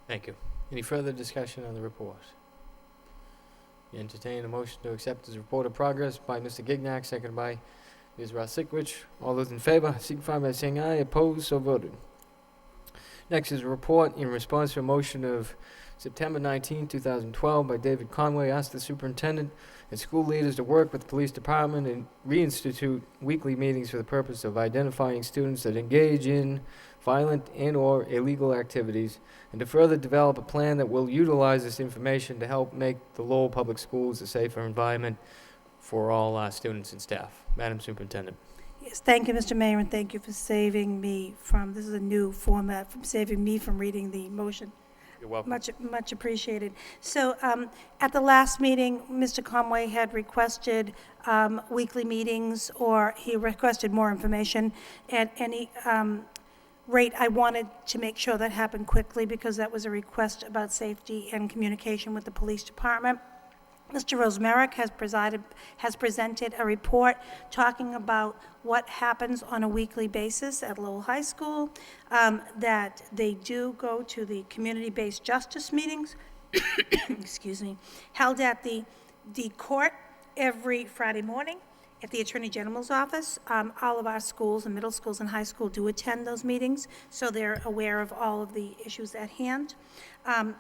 Thank you. Any further discussion on the report? You entertain a motion to accept this report of progress by Mr. Gignac, seconded by Ms. Rosikowicz. All those in favor, signify by saying aye. Opposed, so voted. Next is a report in response to a motion of September 19, 2012 by David Conway, asked the superintendent and school leaders to work with the police department and reinstitute weekly meetings for the purpose of identifying students that engage in violent and/or illegal activities, and to further develop a plan that will utilize this information to help make the Lowell Public Schools a safer environment for all students and staff. Madam Superintendent. Yes, thank you, Mr. Mayor, and thank you for saving me from, this is a new format, from saving me from reading the motion. You're welcome. Much appreciated. So at the last meeting, Mr. Conway had requested weekly meetings, or he requested more information at any rate. I wanted to make sure that happened quickly, because that was a request about safety and communication with the police department. Mr. Rosmerick has presented a report talking about what happens on a weekly basis at Lowell High School, that they do go to the community-based justice meetings, excuse me, held at the court every Friday morning at the Attorney General's office. All of our schools and middle schools and high school do attend those meetings, so they're aware of all of the issues at hand.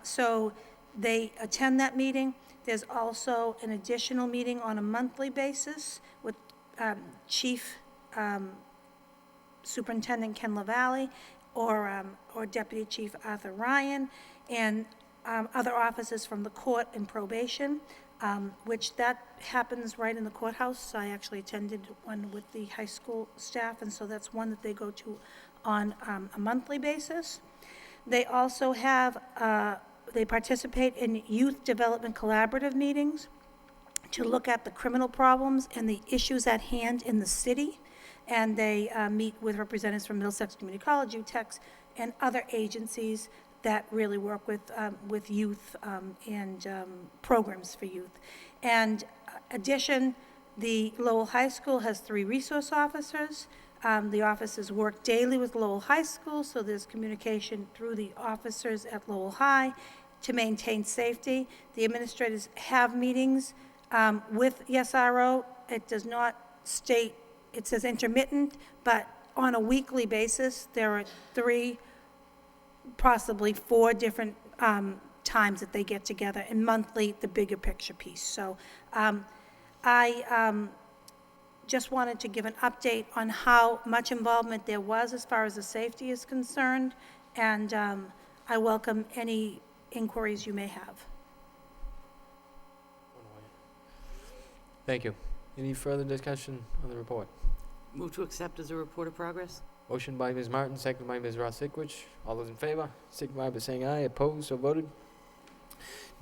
So they attend that meeting. There's also an additional meeting on a monthly basis with Chief Superintendent Ken LaValle or Deputy Chief Arthur Ryan, and other officers from the court and probation, which that happens right in the courthouse. I actually attended one with the high school staff, and so that's one that they go to on a monthly basis. They also have they participate in youth development collaborative meetings to look at the criminal problems and the issues at hand in the city. And they meet with representatives from Middlesex Community College, UTEX, and other agencies that really work with youth and programs for youth. And addition, the Lowell High School has 3 resource officers. The officers work daily with Lowell High School, so there's communication through the officers at Lowell High to maintain safety. The administrators have meetings with the SRO. It does not state, it says intermittent, but on a weekly basis, there are 3, possibly 4 different times that they get together, and monthly, the bigger picture piece. So I just wanted to give an update on how much involvement there was as far as the safety is concerned, and I welcome any inquiries you may have. Thank you. Any further discussion on the report? Move to accept as a report of progress? Motion by Ms. Martin, second by Ms. Ross-Sikowicz. All those in favor, signify by saying aye. Opposed, so voted.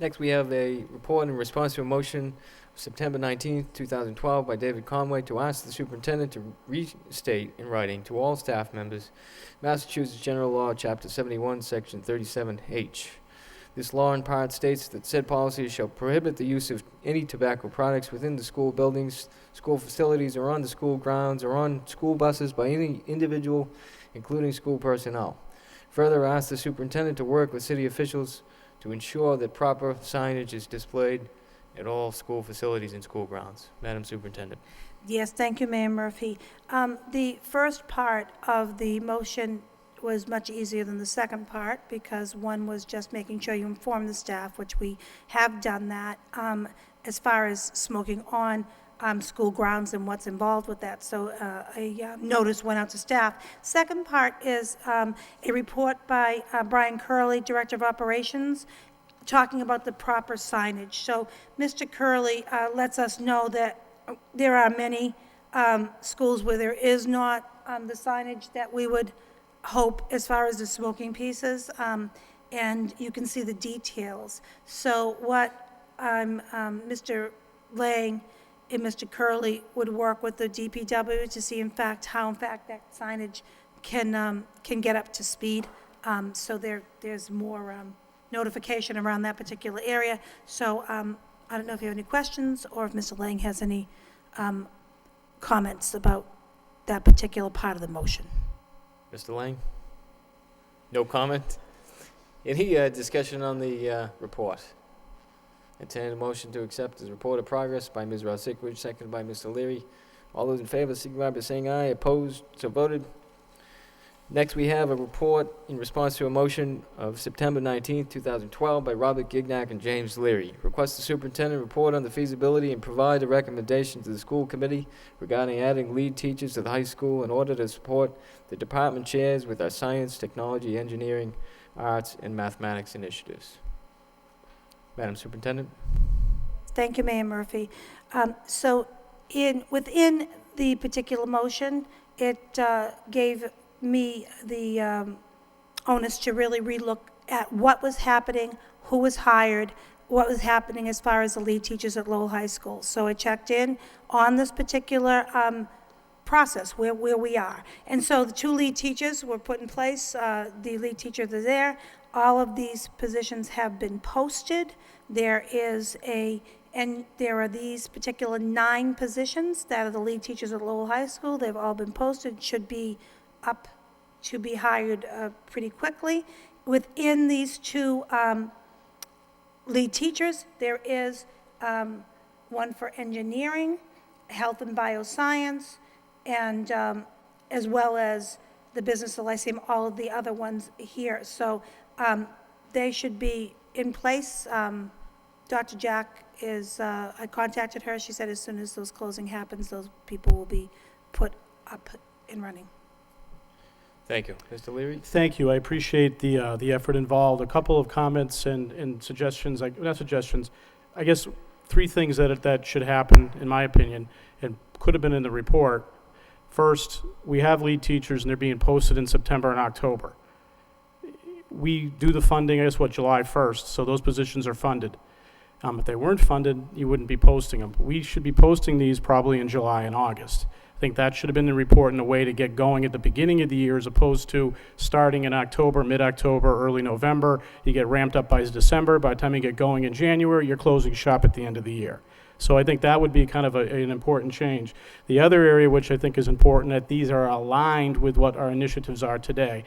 Next, we have a report in response to a motion of September 19th, 2012 by David Conway to ask the superintendent to restate in writing to all staff members Massachusetts General Law, Chapter 71, Section 37H. This law in part states that said policy shall prohibit the use of any tobacco products within the school buildings, school facilities, or on the school grounds, or on school buses by any individual, including school personnel. Further, ask the superintendent to work with city officials to ensure that proper signage is displayed at all school facilities and school grounds. Madam Superintendent. Yes, thank you, Mayor Murphy. The first part of the motion was much easier than the second part, because one was just making sure you inform the staff, which we have done that, as far as smoking on school grounds and what's involved with that. So a notice went out to staff. Second part is a report by Brian Curley, Director of Operations, talking about the proper signage. So Mr. Curley lets us know that there are many schools where there is not the signage that we would hope as far as the smoking pieces, and you can see the details. So what Mr. Lang and Mr. Curley would work with the DPW to see in fact how in fact that signage can get up to speed. So there's more notification around that particular area. So I don't know if you have any questions or if Mr. Lang has any comments about that particular part of the motion. Mr. Lang? No comment? Any discussion on the report? Entertain a motion to accept as report of progress by Ms. Ross-Sikowicz, seconded by Mr. Leary. All those in favor, signify by saying aye. Opposed, so voted. Next, we have a report in response to a motion of September 19th, 2012 by Robert Gignac and James Leary. Request the superintendent report on the feasibility and provide a recommendation to the school committee regarding adding lead teachers to the high school in order to support the department chairs with our science, technology, engineering, arts, and mathematics initiatives. Madam Superintendent. Thank you, Mayor Murphy. So within the particular motion, it gave me the onus to really relook at what was happening, who was hired, what was happening as far as the lead teachers at Lowell High School. So I checked in on this particular process, where we are. And so the 2 lead teachers were put in place. The lead teachers are there. All of these positions have been posted. There are these particular 9 positions that are the lead teachers at Lowell High School. They've all been posted, should be up to be hired pretty quickly. Within these 2 lead teachers, there is one for engineering, health and bioscience, and as well as the business of Lyceum, all of the other ones here. So they should be in place. Dr. Jack I contacted her. She said as soon as those closing happens, those people will be put up and running. Thank you. Mr. Leary? Thank you. I appreciate the effort involved. A couple of comments and suggestions, not suggestions, I guess 3 things that should happen, in my opinion, and could have been in the report. First, we have lead teachers and they're being posted in September and October. We do the funding, I guess, July 1st, so those positions are funded. If they weren't funded, you wouldn't be posting them. We should be posting these probably in July and August. I think that should have been the report in a way to get going at the beginning of the year as opposed to starting in October, mid-October, early November. You get ramped up by December. By the time you get going in January, you're closing shop at the end of the year. So I think that would be kind of an important change. The other area which I think is important, that these are aligned with what our initiatives are today.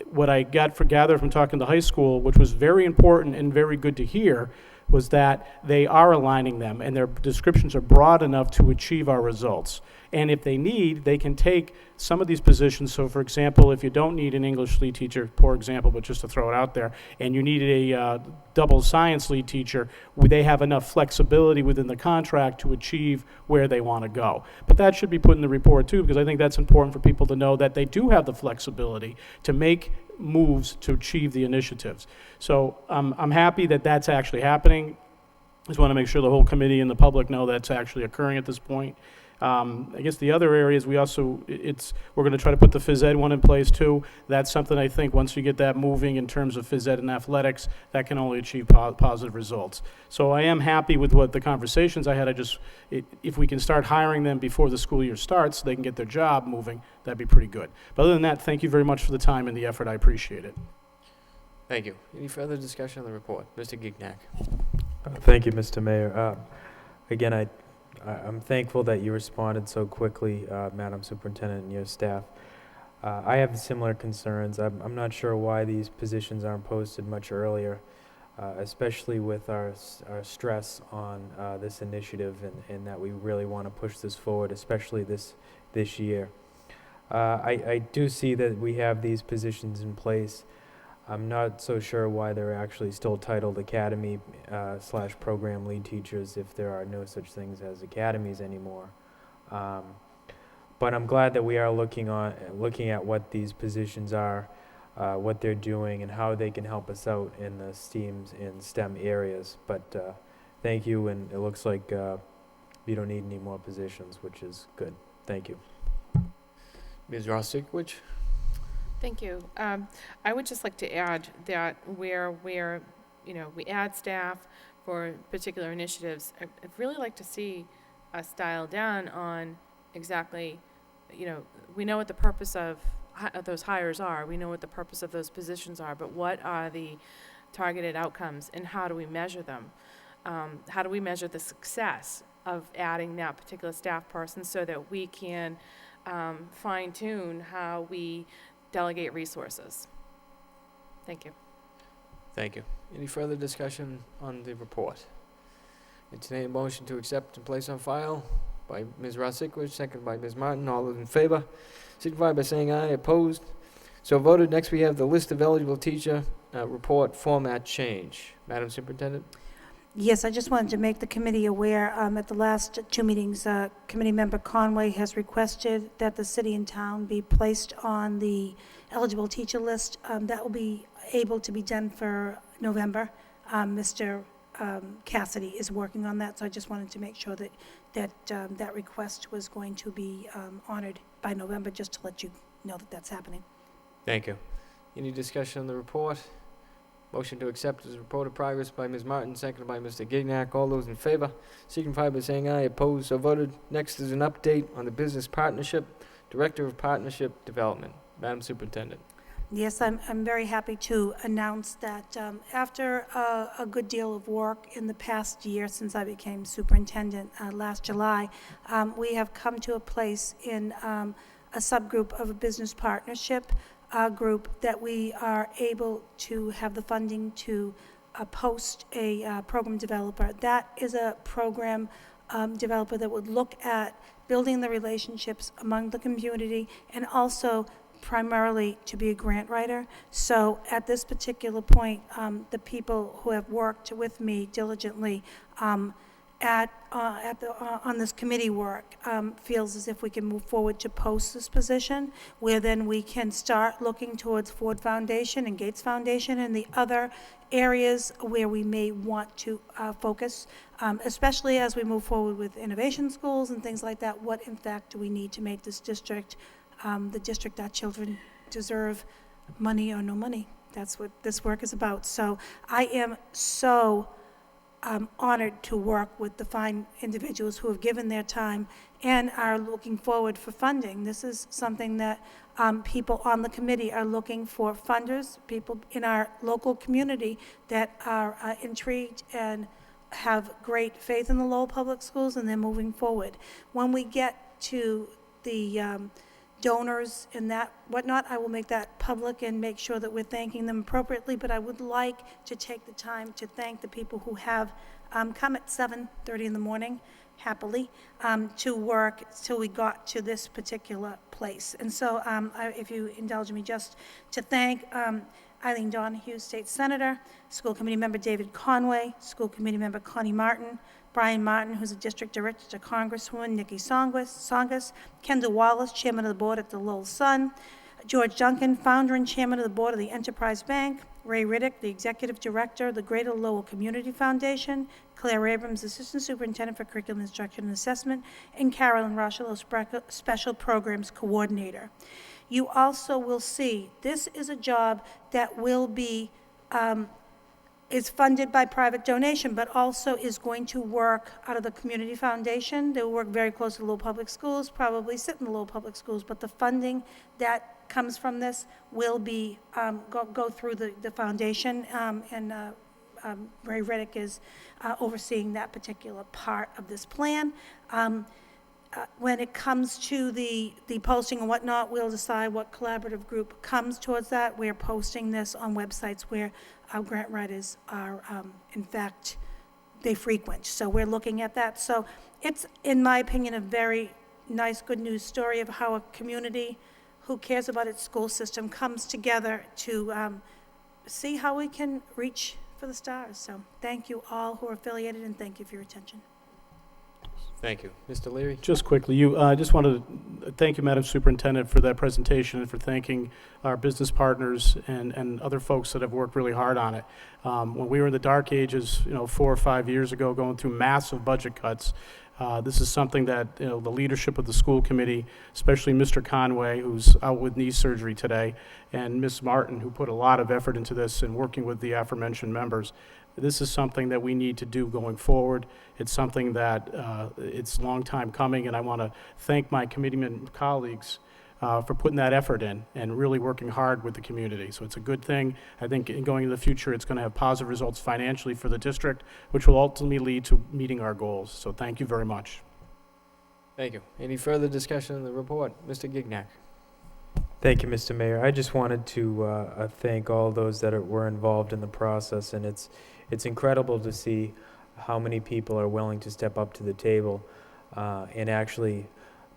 What I gathered from talking to high school, which was very important and very good to hear, was that they are aligning them and their descriptions are broad enough to achieve our results. And if they need, they can take some of these positions, so for example, if you don't need an English lead teacher, poor example, but just to throw it out there, and you needed a double science lead teacher, they have enough flexibility within the contract to achieve where they want to go. But that should be put in the report too, because I think that's important for people to know that they do have the flexibility to make moves to achieve the initiatives. So I'm happy that that's actually happening. I just want to make sure the whole committee and the public know that's actually occurring at this point. I guess the other areas, we're going to try to put the phys ed one in place too. That's something I think once you get that moving in terms of phys ed and athletics, that can only achieve positive results. So I am happy with what the conversations I had. If we can start hiring them before the school year starts, so they can get their job moving, that'd be pretty good. But other than that, thank you very much for the time and the effort. I appreciate it. Thank you. Any further discussion on the report? Mr. Gignac. Thank you, Mr. Mayor. Again, I'm thankful that you responded so quickly, Madam Superintendent and your staff. I have similar concerns. I'm not sure why these positions aren't posted much earlier, especially with our stress on this initiative and that we really want to push this forward, especially this year. I do see that we have these positions in place. I'm not so sure why they're actually still titled academy / program lead teachers if there are no such things as academies anymore. But I'm glad that we are looking at what these positions are, what they're doing, and how they can help us out in the STEM areas. But thank you, and it looks like you don't need any more positions, which is good. Thank you. Ms. Rossikwich? Thank you. I would just like to add that where we add staff for particular initiatives, I'd really like to see us dial down on exactly, we know what the purpose of those hires are. We know what the purpose of those positions are, but what are the targeted outcomes and how do we measure them? How do we measure the success of adding that particular staff person so that we can fine-tune how we delegate resources. Thank you. Thank you. Any further discussion on the report? Entertain a motion to accept and place on file by Ms. Rossikwich, second by Ms. Martin. All those in favor signify by saying aye. Opposed? So voted. Next we have the list of eligible teacher report format change. Madam Superintendent? Yes, I just wanted to make the committee aware, at the last two meetings, Committee Member Conway has requested that the city and town be placed on the eligible teacher list. That will be able to be done for November. Mr. Cassidy is working on that, so I just wanted to make sure that request was going to be honored by November, just to let you know that that's happening. Thank you. Any discussion on the report? Motion to accept as report of progress by Ms. Martin, seconded by Mr. Gignac. All those in favor signify by saying aye. Opposed? So voted. Next is an update on the business partnership. Director of Partnership Development. Madam Superintendent. Yes, I'm very happy to announce that after a good deal of work in the past year since I became superintendent last July, we have come to a place in a subgroup of a business partnership group that we are able to have the funding to post a program developer. That is a program developer that would look at building the relationships among the community and also primarily to be a grant writer. So at this particular point, the people who have worked with me diligently on this committee work feels as if we can move forward to post this position, where then we can start looking towards Ford Foundation and Gates Foundation and the other areas where we may want to focus, especially as we move forward with innovation schools and things like that. What, in fact, do we need to make this district the district our children deserve, money or no money? That's what this work is about. So I am so honored to work with the fine individuals who have given their time and are looking forward for funding. This is something that people on the committee are looking for funders, people in our local community that are intrigued and have great faith in the Lowell Public Schools, and they're moving forward. When we get to the donors and that whatnot, I will make that public and make sure that we're thanking them appropriately, but I would like to take the time to thank the people who have come at 7:30 in the morning, happily, to work till we got to this particular place. And so if you indulge me, just to thank Eileen Donahue, State Senator, School Committee Member David Conway, School Committee Member Connie Martin, Brian Martin, who's a District Director, Congresswoman Nikki Songus, Kendall Wallace, Chairman of the Board at the Lowell Sun, George Duncan, Founder and Chairman of the Board of the Enterprise Bank, Ray Riddick, the Executive Director of the Greater Lowell Community Foundation, Claire Abrams, Assistant Superintendent for Curriculum Instruction and Assessment, and Carolyn Rochelo, Special Programs Coordinator. You also will see, this is a job that will be, is funded by private donation, but also is going to work out of the Community Foundation. They will work very close to Lowell Public Schools, probably sit in the Lowell Public Schools, but the funding that comes from this will be, go through the foundation, and Ray Riddick is overseeing that particular part of this plan. When it comes to the posting and whatnot, we'll decide what collaborative group comes towards that. We're posting this on websites where our grant writers are, in fact, they frequent. So we're looking at that. So it's, in my opinion, a very nice, good news story of how a community who cares about its school system comes together to see how we can reach for the stars. So thank you all who are affiliated, and thank you for your attention. Thank you. Mr. Leary? Just quickly, I just wanted to thank you, Madam Superintendent, for that presentation and for thanking our business partners and other folks that have worked really hard on it. When we were in the dark ages, 4 or 5 years ago, going through massive budget cuts, this is something that the leadership of the school committee, especially Mr. Conway, who's out with knee surgery today, and Ms. Martin, who put a lot of effort into this and working with the aforementioned members, this is something that we need to do going forward. It's something that it's a long time coming, and I want to thank my committeeman colleagues for putting that effort in and really working hard with the community. So it's a good thing. I think in going into the future, it's going to have positive results financially for the district, which will ultimately lead to meeting our goals. So thank you very much. Thank you. Any further discussion on the report? Mr. Gignac? Thank you, Mr. Mayor. I just wanted to thank all those that were involved in the process, and it's incredible to see how many people are willing to step up to the table and actually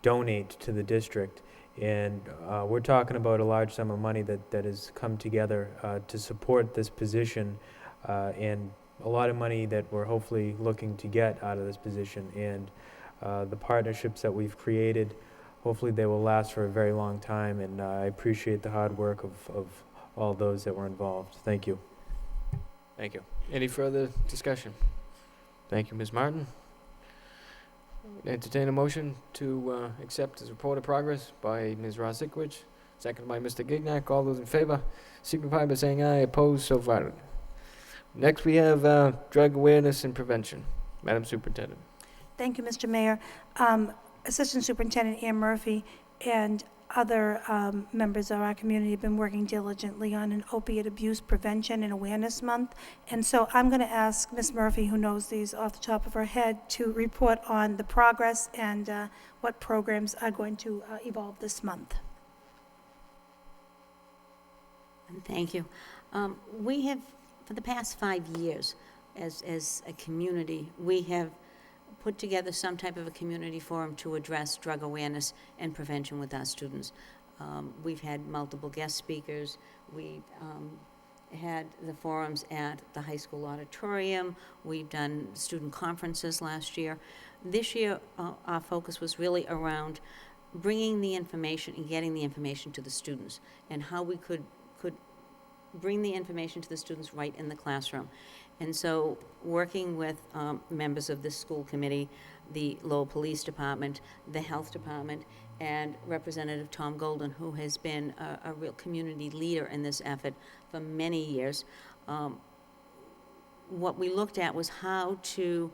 donate to the district. And we're talking about a large sum of money that has come together to support this position, and a lot of money that we're hopefully looking to get out of this position. And the partnerships that we've created, hopefully they will last for a very long time, and I appreciate the hard work of all those that were involved. Thank you. Thank you. Any further discussion? Thank you, Ms. Martin. Entertain a motion to accept this report of progress by Ms. Rosikwich, seconded by Mr. Gignac. All those in favor signify by saying aye. Opposed, so voted. Next, we have drug awareness and prevention. Madam Superintendent. Thank you, Mr. Mayor. Assistant Superintendent Ann Murphy and other members of our community have been working diligently on an opiate abuse prevention and awareness month. And so I'm going to ask Ms. Murphy, who knows these off the top of her head, to report on the progress and what programs are going to evolve this month. Thank you. We have, for the past 5 years, as a community, we have put together some type of a community forum to address drug awareness and prevention with our students. We've had multiple guest speakers. We've had the forums at the high school auditorium. We've done student conferences last year. This year, our focus was really around bringing the information and getting the information to the students, and how we could bring the information to the students right in the classroom. And so, working with members of the school committee, the Lowell Police Department, the Health Department, and Representative Tom Golden, who has been a real community leader in this effort for many years, what we looked at was how to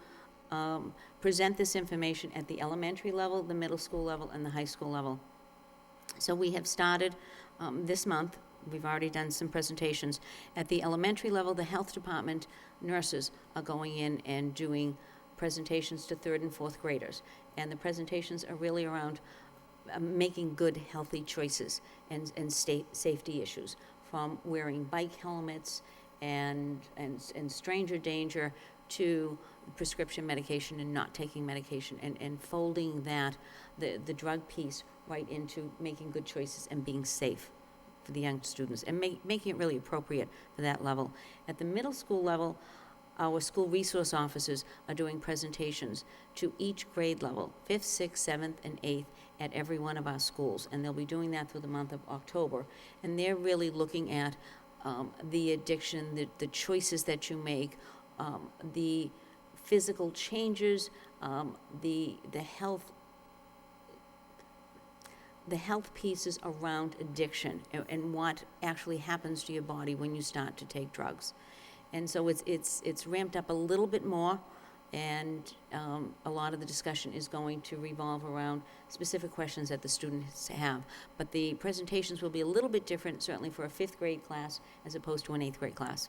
present this information at the elementary level, the middle school level, and the high school level. So we have started this month. We've already done some presentations. At the elementary level, the health department nurses are going in and doing presentations to 3rd and 4th graders. And the presentations are really around making good, healthy choices and safety issues, from wearing bike helmets and stranger danger to prescription medication and not taking medication, and folding that, the drug piece, right into making good choices and being safe for the young students, and making it really appropriate for that level. At the middle school level, our school resource officers are doing presentations to each grade level, 5th, 6th, 7th, and 8th, at every one of our schools, and they'll be doing that through the month of October. And they're really looking at the addiction, the choices that you make, the physical changes, the health pieces around addiction, and what actually happens to your body when you start to take drugs. And so it's ramped up a little bit more, and a lot of the discussion is going to revolve around specific questions that the students have. But the presentations will be a little bit different, certainly for a 5th grade class as opposed to an 8th grade class.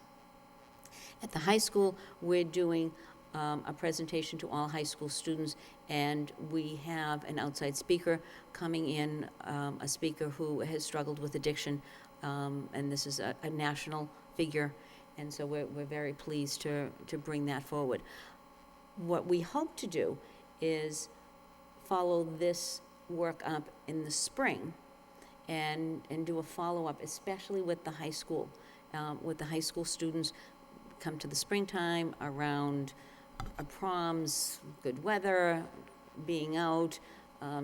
At the high school, we're doing a presentation to all high school students, and we have an outside speaker coming in, a speaker who has struggled with addiction, and this is a national figure, and so we're very pleased to bring that forward. What we hope to do is follow this work up in the spring and do a follow-up, especially with the high school. With the high school students, come to the springtime around proms, good weather, being out,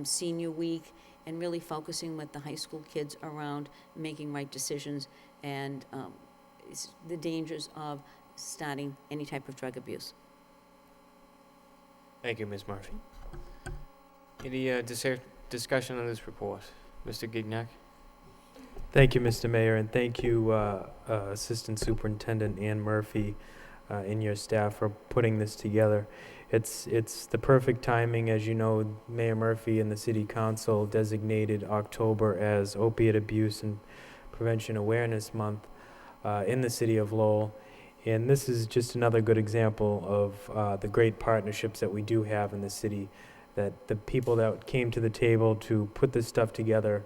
senior week, and really focusing with the high school kids around making right decisions and the dangers of starting any type of drug abuse. Thank you, Ms. Murphy. Any discussion on this report? Mr. Gignac? Thank you, Mr. Mayor, and thank you, Assistant Superintendent Ann Murphy and your staff for putting this together. It's the perfect timing. As you know, Mayor Murphy and the City Council designated October as Opiate Abuse and Prevention Awareness Month in the city of Lowell. And this is just another good example of the great partnerships that we do have in the city, that the people that came to the table to put this stuff together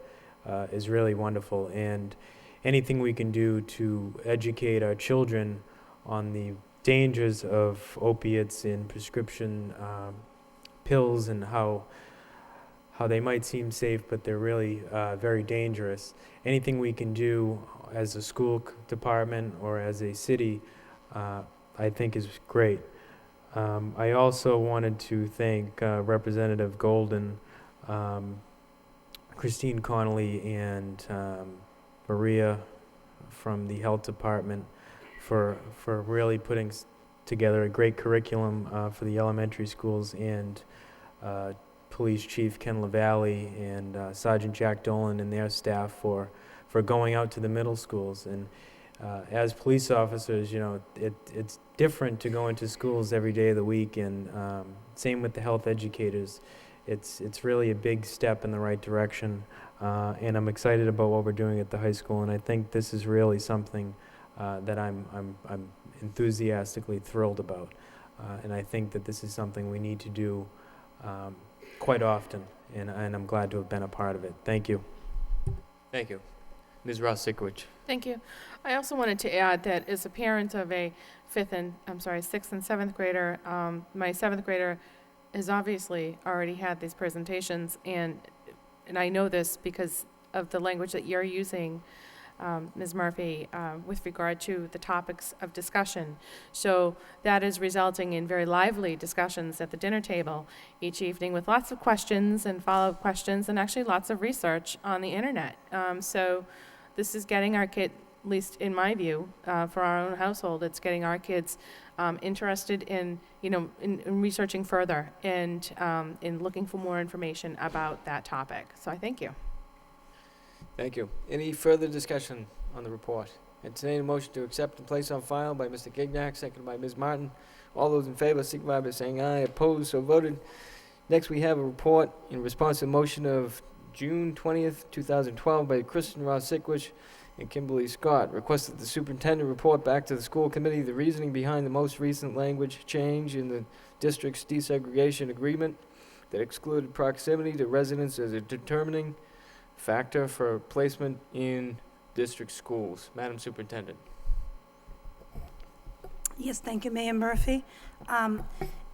is really wonderful. And anything we can do to educate our children on the dangers of opiates and prescription pills and how they might seem safe, but they're really very dangerous. Anything we can do as a school department or as a city, I think is great. I also wanted to thank Representative Golden, Christine Connolly, and Maria from the Health Department for really putting together a great curriculum for the elementary schools, and Police Chief Ken LaValle and Sergeant Jack Dolan and their staff for going out to the middle schools. And as police officers, you know, it's different to go into schools every day of the week, and same with the health educators. It's really a big step in the right direction, and I'm excited about what we're doing at the high school, and I think this is really something that I'm enthusiastically thrilled about, and I think that this is something we need to do quite often, and I'm glad to have been a part of it. Thank you. Thank you. Ms. Ross-Sikowicz. Thank you. I also wanted to add that as a parent of a 6th and 7th grader, my 7th grader has obviously already had these presentations, and I know this because of the language that you're using, Ms. Murphy, with regard to the topics of discussion. So that is resulting in very lively discussions at the dinner table each evening, with lots of questions and follow-up questions, and actually lots of research on the internet. So this is getting our kid, at least in my view, for our own household, it's getting our kids interested in, in researching further and in looking for more information about that topic. So I thank you. Thank you. Any further discussion on the report? Entertain a motion to accept and place on file by Mr. Gignac, seconded by Ms. Martin. All those in favor signify by saying aye. Opposed, so voted. Next, we have a report in response to the motion of June 20th, 2012 by Kristen Ross-Sikowicz and Kimberly Scott. Requested the superintendent report back to the school committee the reasoning behind the most recent language change in the district's desegregation agreement that excluded proximity to residents as a determining factor for placement in district schools. Madam Superintendent. Yes, thank you, Mayor Murphy.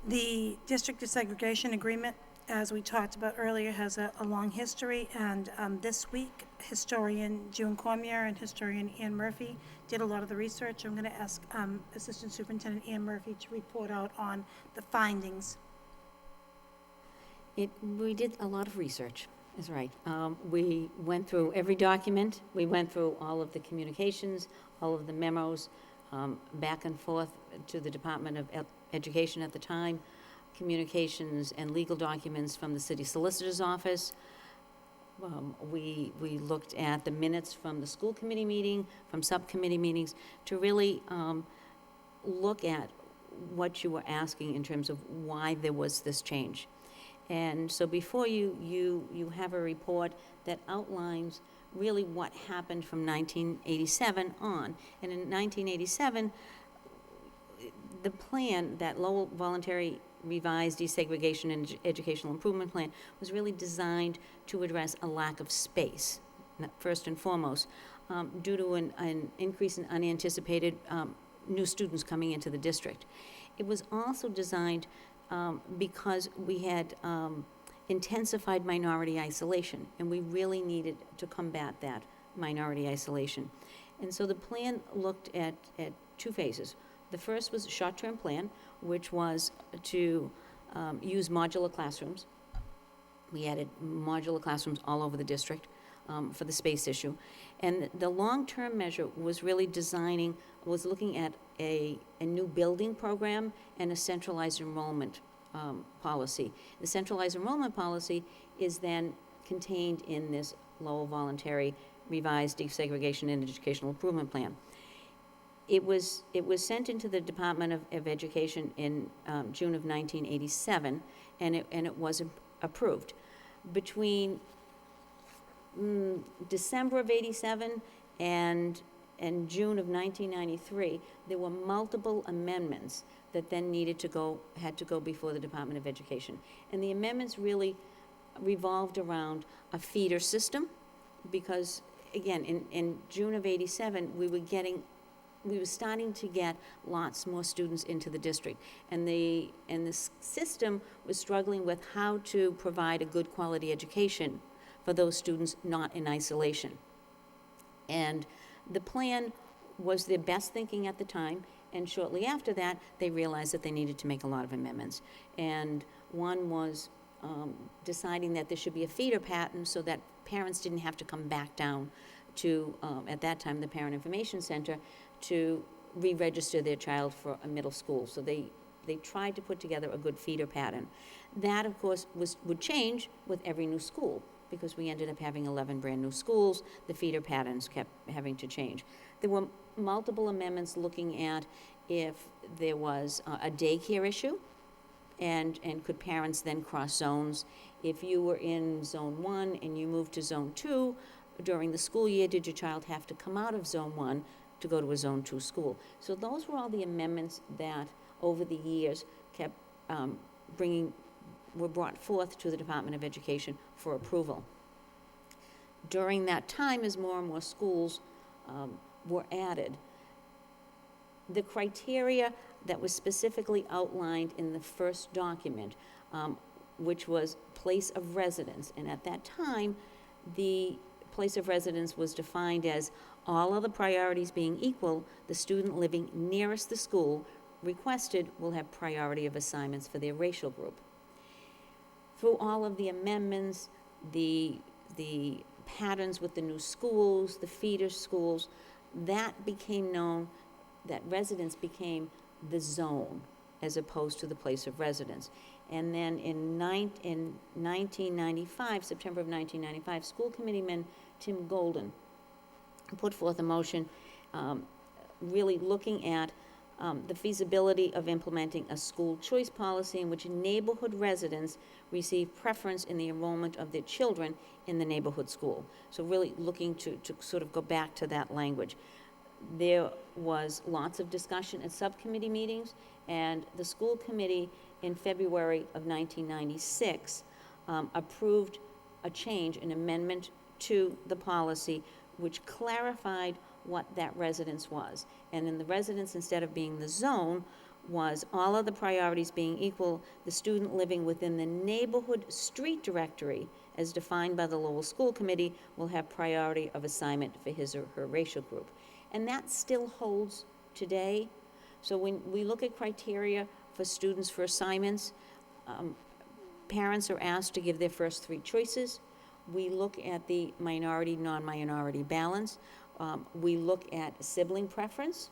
The district desegregation agreement, as we talked about earlier, has a long history, and this week, historian June Cormier and historian Ann Murphy did a lot of the research. I'm going to ask Assistant Superintendent Ann Murphy to report out on the findings. We did a lot of research, is right. We went through every document, we went through all of the communications, all of the memos, back and forth to the Department of Education at the time, communications and legal documents from the city solicitor's office. We looked at the minutes from the school committee meeting, from subcommittee meetings, to really look at what you were asking in terms of why there was this change. And so before you have a report that outlines really what happened from 1987 on. And in 1987, the plan, that Lowell Voluntary Revised Desegregation and Educational Improvement Plan, was really designed to address a lack of space, first and foremost, due to an increase in unanticipated new students coming into the district. It was also designed because we had intensified minority isolation, and we really needed to combat that minority isolation. And so the plan looked at two phases. The first was a short-term plan, which was to use modular classrooms. We added modular classrooms all over the district for the space issue. And the long-term measure was really was looking at a new building program and a centralized enrollment policy. The centralized enrollment policy is then contained in this Lowell Voluntary Revised Desegregation and Educational Improvement Plan. It was sent into the Department of Education in June of 1987, and it was approved. Between December of '87 and June of 1993, there were multiple amendments that then had to go before the Department of Education. And the amendments really revolved around a feeder system, because, again, in June of '87, we were starting to get lots more students into the district. And the system was struggling with how to provide a good quality education for those students not in isolation. And the plan was their best thinking at the time, and shortly after that, they realized that they needed to make a lot of amendments. And one was deciding that there should be a feeder pattern so that parents didn't have to come back down to, at that time, the Parent Information Center, to re-register their child for a middle school. So they tried to put together a good feeder pattern. That, of course, would change with every new school, because we ended up having 11 brand new schools. The feeder patterns kept having to change. There were multiple amendments looking at if there was a daycare issue, and could parents then cross zones. If you were in Zone 1 and you moved to Zone 2 during the school year, did your child have to come out of Zone 1 to go to a Zone 2 school? So those were all the amendments that, over the years, kept were brought forth to the Department of Education for approval. During that time, as more and more schools were added, the criteria that was specifically outlined in the first document, which was place of residence, and at that time, the place of residence was defined as all other priorities being equal, the student living nearest the school requested will have priority of assignments for their racial group. Through all of the amendments, the patterns with the new schools, the feeder schools, that became known, that residence became the zone as opposed to the place of residence. And then in 1995, September of 1995, school committeeman Tim Golden put forth a motion really looking at the feasibility of implementing a school choice policy in which neighborhood residents receive preference in the enrollment of their children in the neighborhood school. So really looking to sort of go back to that language. There was lots of discussion at subcommittee meetings, and the school committee in February of 1996 approved a change, an amendment to the policy, which clarified what that residence was. And in the residence, instead of being the zone, was all of the priorities being equal, the student living within the neighborhood street directory, as defined by the Lowell School Committee, will have priority of assignment for his or her racial group. And that still holds today. So when we look at criteria for students for assignments, parents are asked to give their first 3 choices. We look at the minority, non-minority balance. We look at sibling preference.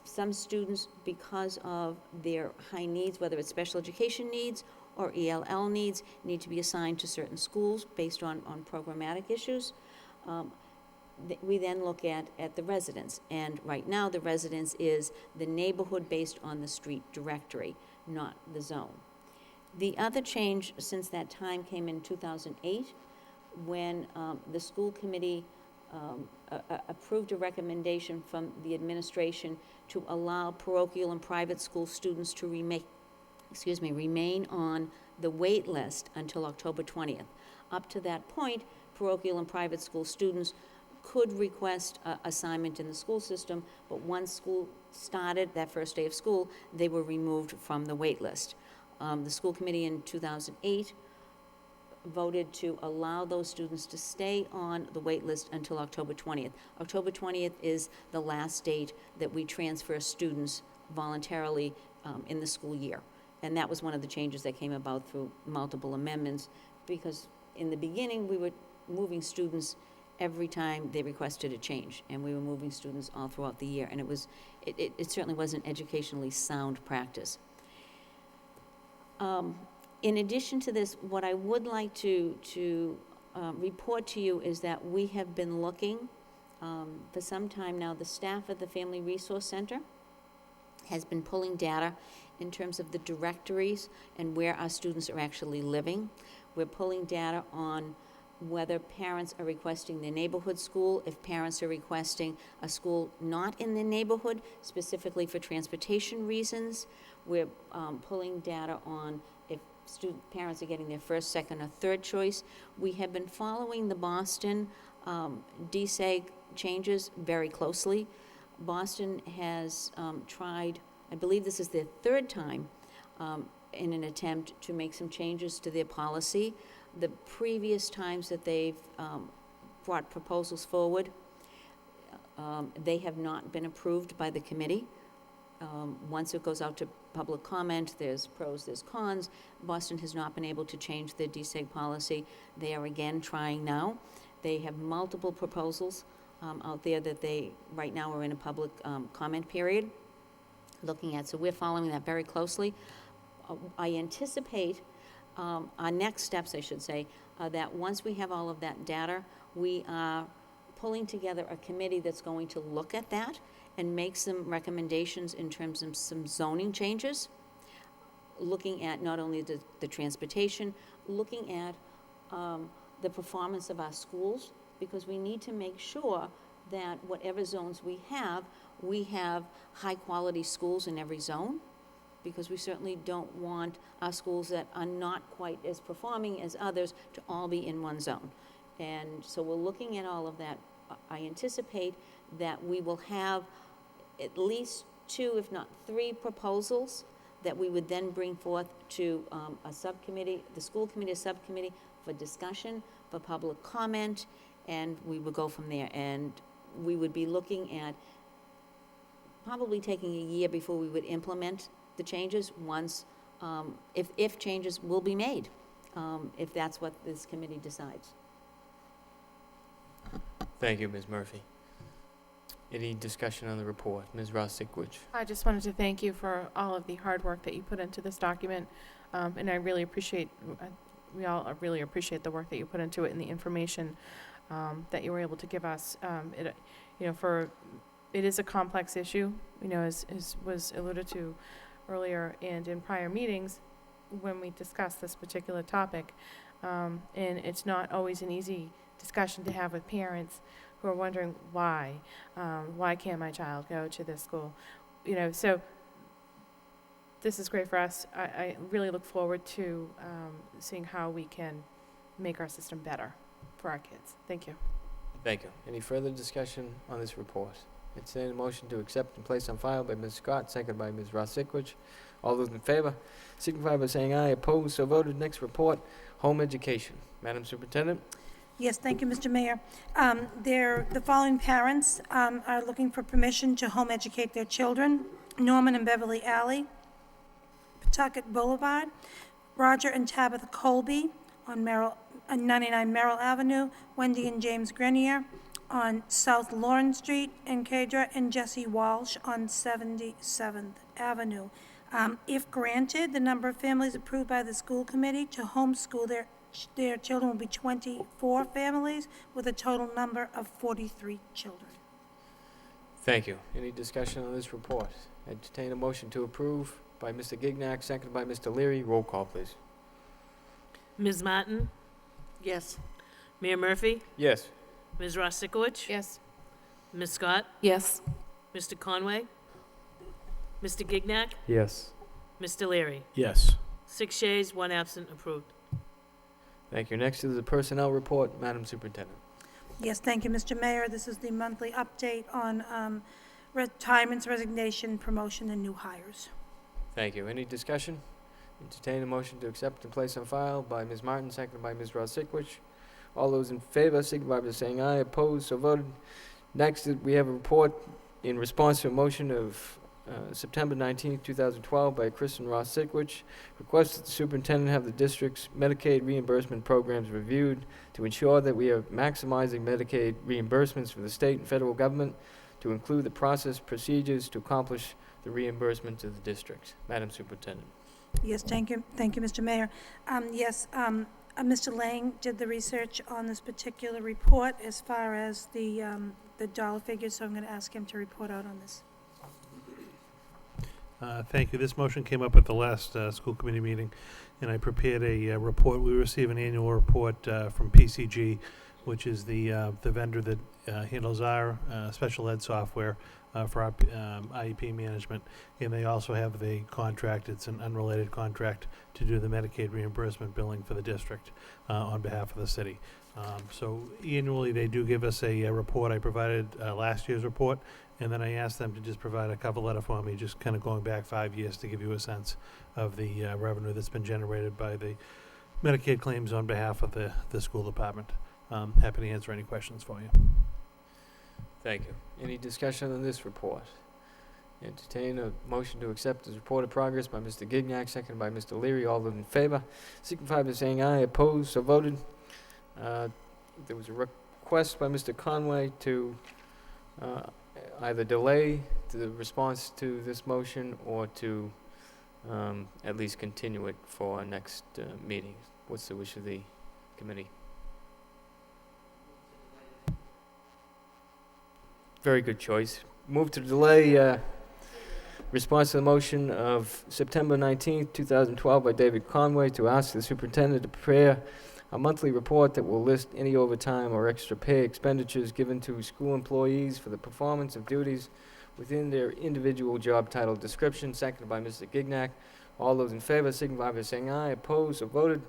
Some students, because of their high needs, whether it's special education needs or ELL needs, need to be assigned to certain schools based on programmatic issues. We then look at the residence, and right now the residence is the neighborhood based on the street directory, not the zone. The other change since that time came in 2008, when the school committee approved a recommendation from the administration to allow parochial and private school students to remain on the wait list until October 20th. Up to that point, parochial and private school students could request assignment in the school system, but once school started, that first day of school, they were removed from the wait list. The school committee in 2008 voted to allow those students to stay on the wait list until October 20th. October 20th is the last date that we transfer students voluntarily in the school year. And that was one of the changes that came about through multiple amendments, because in the beginning, we were moving students every time they requested a change, and we were moving students all throughout the year, and it certainly wasn't educationally sound practice. In addition to this, what I would like to report to you is that we have been looking for some time now. The staff at the Family Resource Center has been pulling data in terms of the directories and where our students are actually living. We're pulling data on whether parents are requesting their neighborhood school, if parents are requesting a school not in their neighborhood, specifically for transportation reasons. We're pulling data on if parents are getting their first, second, or third choice. We have been following the Boston DSEG changes very closely. Boston has tried, I believe this is their 3rd time, in an attempt to make some changes to their policy. The previous times that they've brought proposals forward, they have not been approved by the committee. Once it goes out to public comment, there's pros, there's cons. Boston has not been able to change their DSEG policy. They are again trying now. They have multiple proposals out there that they right now are in a public comment period looking at. So we're following that very closely. I anticipate our next steps, I should say, that once we have all of that data, we are pulling together a committee that's going to look at that and make some recommendations in terms of some zoning changes, looking at not only the transportation, looking at the performance of our schools, because we need to make sure that whatever zones we have high-quality schools in every zone, because we certainly don't want our schools that are not quite as performing as others to all be in one zone. And so we're looking at all of that. I anticipate that we will have at least 2, if not 3 proposals that we would then bring forth to a subcommittee, the school committee, a subcommittee for discussion, for public comment, and we would go from there. And we would be looking at probably taking a year before we would implement the changes once, if changes will be made, if that's what this committee decides. Thank you, Ms. Murphy. Any discussion on the report? Ms. Ross-Sikowicz. I just wanted to thank you for all of the hard work that you put into this document, and I really appreciate, we all really appreciate the work that you put into it and the information that you were able to give us. It is a complex issue, as was alluded to earlier and in prior meetings when we discussed this particular topic. And it's not always an easy discussion to have with parents who are wondering why can't my child go to this school? So this is great for us. I really look forward to seeing how we can make our system better for our kids. Thank you. Thank you. Any further discussion on this report? Entertain a motion to accept and place on file by Ms. Scott, seconded by Ms. Rossikwich. All those in favor signify by saying aye. Opposed, so voted. Next report, home education. Madam Superintendent? Yes, thank you, Mr. Mayor. The following parents are looking for permission to home educate their children: Norman and Beverly Alley, Pawtucket Boulevard, Roger and Tabitha Colby on 99 Merrill Avenue, Wendy and James Grenier on South Lawrence Street, and Kedra and Jesse Walsh on 77th Avenue. If granted, the number of families approved by the school committee to homeschool their children will be 24 families, with a total number of 43 children. Thank you. Any discussion on this report? Entertain a motion to approve by Mr. Gignac, seconded by Mr. Leary. Roll call, please. Ms. Martin? Yes. Mayor Murphy? Yes. Ms. Rossikovich? Yes. Ms. Scott? Yes. Mr. Conway? Mr. Gignac? Yes. Mr. Leary? Yes. 6 yeas, 1 absent, approved. Thank you. Next is the personnel report. Madam Superintendent. Yes, thank you, Mr. Mayor. This is the monthly update on retirements, resignation, promotion, and new hires. Thank you. Any discussion? Entertain a motion to accept and place on file by Ms. Martin, seconded by Ms. Rossikwich. All those in favor signify by saying aye. Opposed, so voted. Next, we have a report in response to a motion of September 19, 2012 by Kristen Rossikwich. Requests that the superintendent have the district's Medicaid reimbursement programs reviewed to ensure that we are maximizing Medicaid reimbursements for the state and federal government, to include the process procedures to accomplish the reimbursement to the district. Madam Superintendent. Yes, thank you, Mr. Mayor. Mr. Lang did the research on this particular report as far as the dollar figures, so I'm going to ask him to report out on this. Thank you. This motion came up at the last school committee meeting, and I prepared a report. We receive an annual report from PCG, which is the vendor that handles our special ed software for our IEP management, and they also have the contract. It's an unrelated contract to do the Medicaid reimbursement billing for the district on behalf of the city. So annually, they do give us a report. I provided last year's report, and then I asked them to just provide a cover letter for me, just kind of going back 5 years to give you a sense of the revenue that's been generated by the Medicaid claims on behalf of the school department. Happy to answer any questions for you. Thank you. Any discussion on this report? Entertain a motion to accept this report of progress by Mr. Gignac, seconded by Mr. Leary. All those in favor signify by saying aye. Opposed, so voted. There was a request by Mr. Conway to either delay the response to this motion or to at least continue it for our next meeting. What's the wish of the committee? Very good choice. Move to delay response to the motion of September 19th, 2012 by David Conway to ask the superintendent to prepare a monthly report that will list any overtime or extra pay expenditures given to school employees for the performance of duties within their individual job title description, seconded by Mr. Gignac. All those in favor signify by saying aye. Opposed, so voted.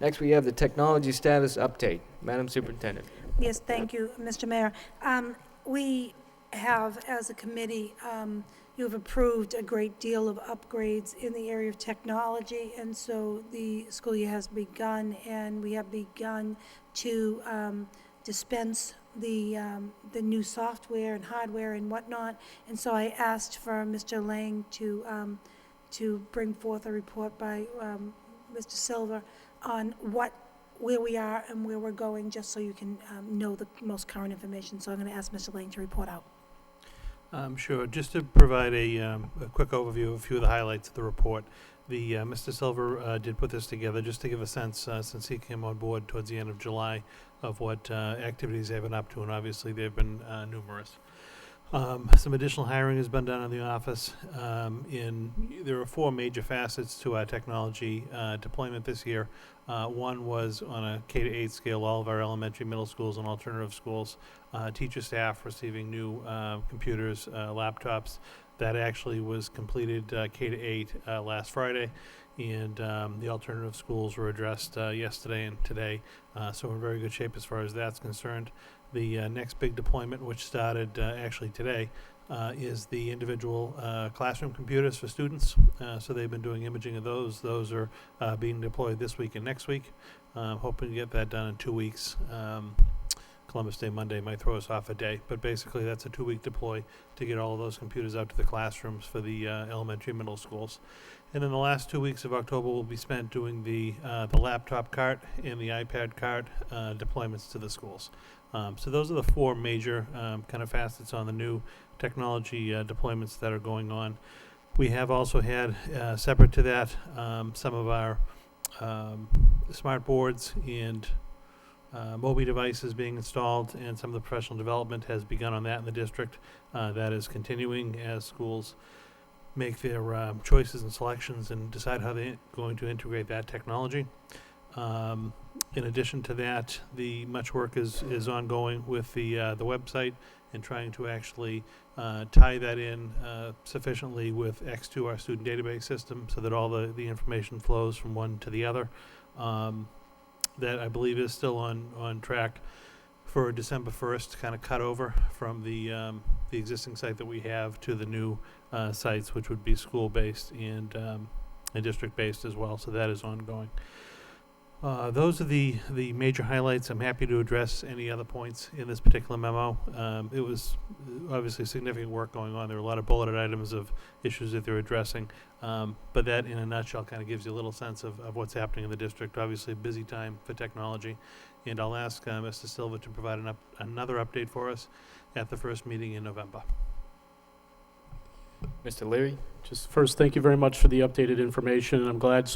Next, we have the technology status update. Madam Superintendent. Yes, thank you, Mr. Mayor. We have, as a committee, you have approved a great deal of upgrades in the area of technology, and so the school year has begun, and we have begun to dispense the new software and hardware and whatnot. And so I asked for Mr. Lang to bring forth a report by Mr. Silver on where we are and where we're going, just so you can know the most current information. So I'm going to ask Mr. Lang to report out. Sure. Just to provide a quick overview of a few of the highlights of the report. Mr. Silver did put this together just to give a sense, since he came on board towards the end of July, of what activities they've been up to, and obviously they've been numerous. Some additional hiring has been done in the office. There are 4 major facets to our technology deployment this year. One was on a K-8 scale, all of our elementary, middle schools, and alternative schools. Teacher staff receiving new computers, laptops. That actually was completed K-8 last Friday. and the alternative schools were addressed yesterday and today. So we're in very good shape as far as that's concerned. The next big deployment, which started actually today, is the individual classroom computers for students. So they've been doing imaging of those. Those are being deployed this week and next week. Hoping to get that done in 2 weeks. Columbus Day Monday might throw us off a day, but basically that's a 2-week deploy to get all of those computers out to the classrooms for the elementary and middle schools. And then the last 2 weeks of October will be spent doing the laptop cart and the iPad cart deployments to the schools. So those are the 4 major kind of facets on the new technology deployments that are going on. We have also had, separate to that, some of our smart boards and Mobi devices being installed, and some of the professional development has begun on that in the district. That is continuing as schools make their choices and selections and decide how they're going to integrate that technology. In addition to that, much work is ongoing with the website and trying to actually tie that in sufficiently with X2, our student database system, so that all the information flows from one to the other. That I believe is still on track for December 1st, kind of cut over from the existing site that we have to the new sites, which would be school-based and district-based as well. So that is ongoing. Those are the major highlights. I'm happy to address any other points in this particular memo. It was obviously significant work going on. There were a lot of bulleted items of issues that they're addressing. But that, in a nutshell, kind of gives you a little sense of what's happening in the district. Obviously, a busy time for technology. And I'll ask Mr. Silva to provide another update for us at the first meeting in November. Mr. Leary? Just first, thank you very much for the updated information. I'm glad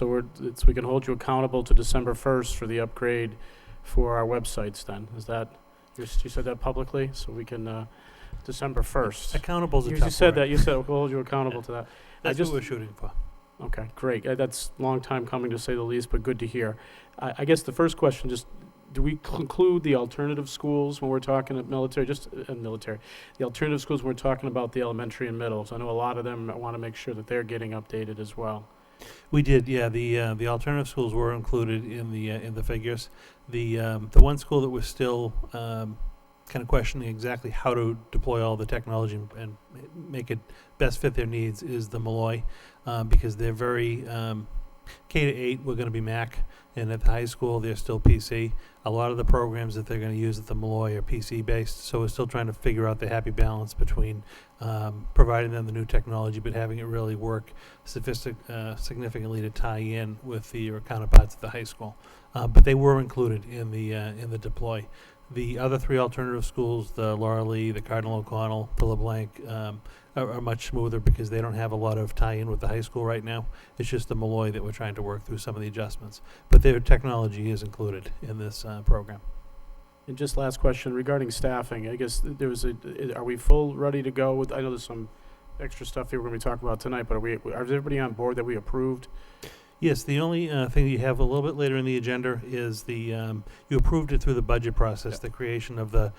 we can hold you accountable to December 1st for the upgrade for our websites then. Is that, you said that publicly? So we can, December 1st. Accountable is a You tough said word. that, you said we'll hold you accountable to that. That's what we're shooting for. Okay, great. That's a long time coming, to say the least, but good to hear. I guess the first question, just, do we conclude the alternative schools when we're talking at military, the alternative schools when we're talking about the elementary and middles? I know a lot of them want to make sure that they're getting updated as well. We did, yeah. The alternative schools were included in the figures. The one school that was still kind of questioning exactly how to deploy all the technology and make it best fit their needs is the Malloy, because they're very K-8, we're going to be Mac, and at the high school they're still PC. A lot of the programs that they're going to use at the Malloy are PC based, so we're still trying to figure out the happy balance between providing them the new technology but having it really work significantly to tie in with the counterparts at the high school. But they were included in the deploy. The other 3 alternative schools, the Laura Lee, the Cardinal O'Connell, the LeBlanc, are much smoother because they don't have a lot of tie-in with the high school right now. It's just the Malloy that we're trying to work through some of the adjustments. But their technology is included in this program. And just last question regarding staffing. I guess there was are we ready to go with, I know there's some extra stuff here we're going to be talking about tonight, but is everybody on board that we approved? Yes, the only thing you have a little bit later in the agenda is you approved it through the budget process, the creation of the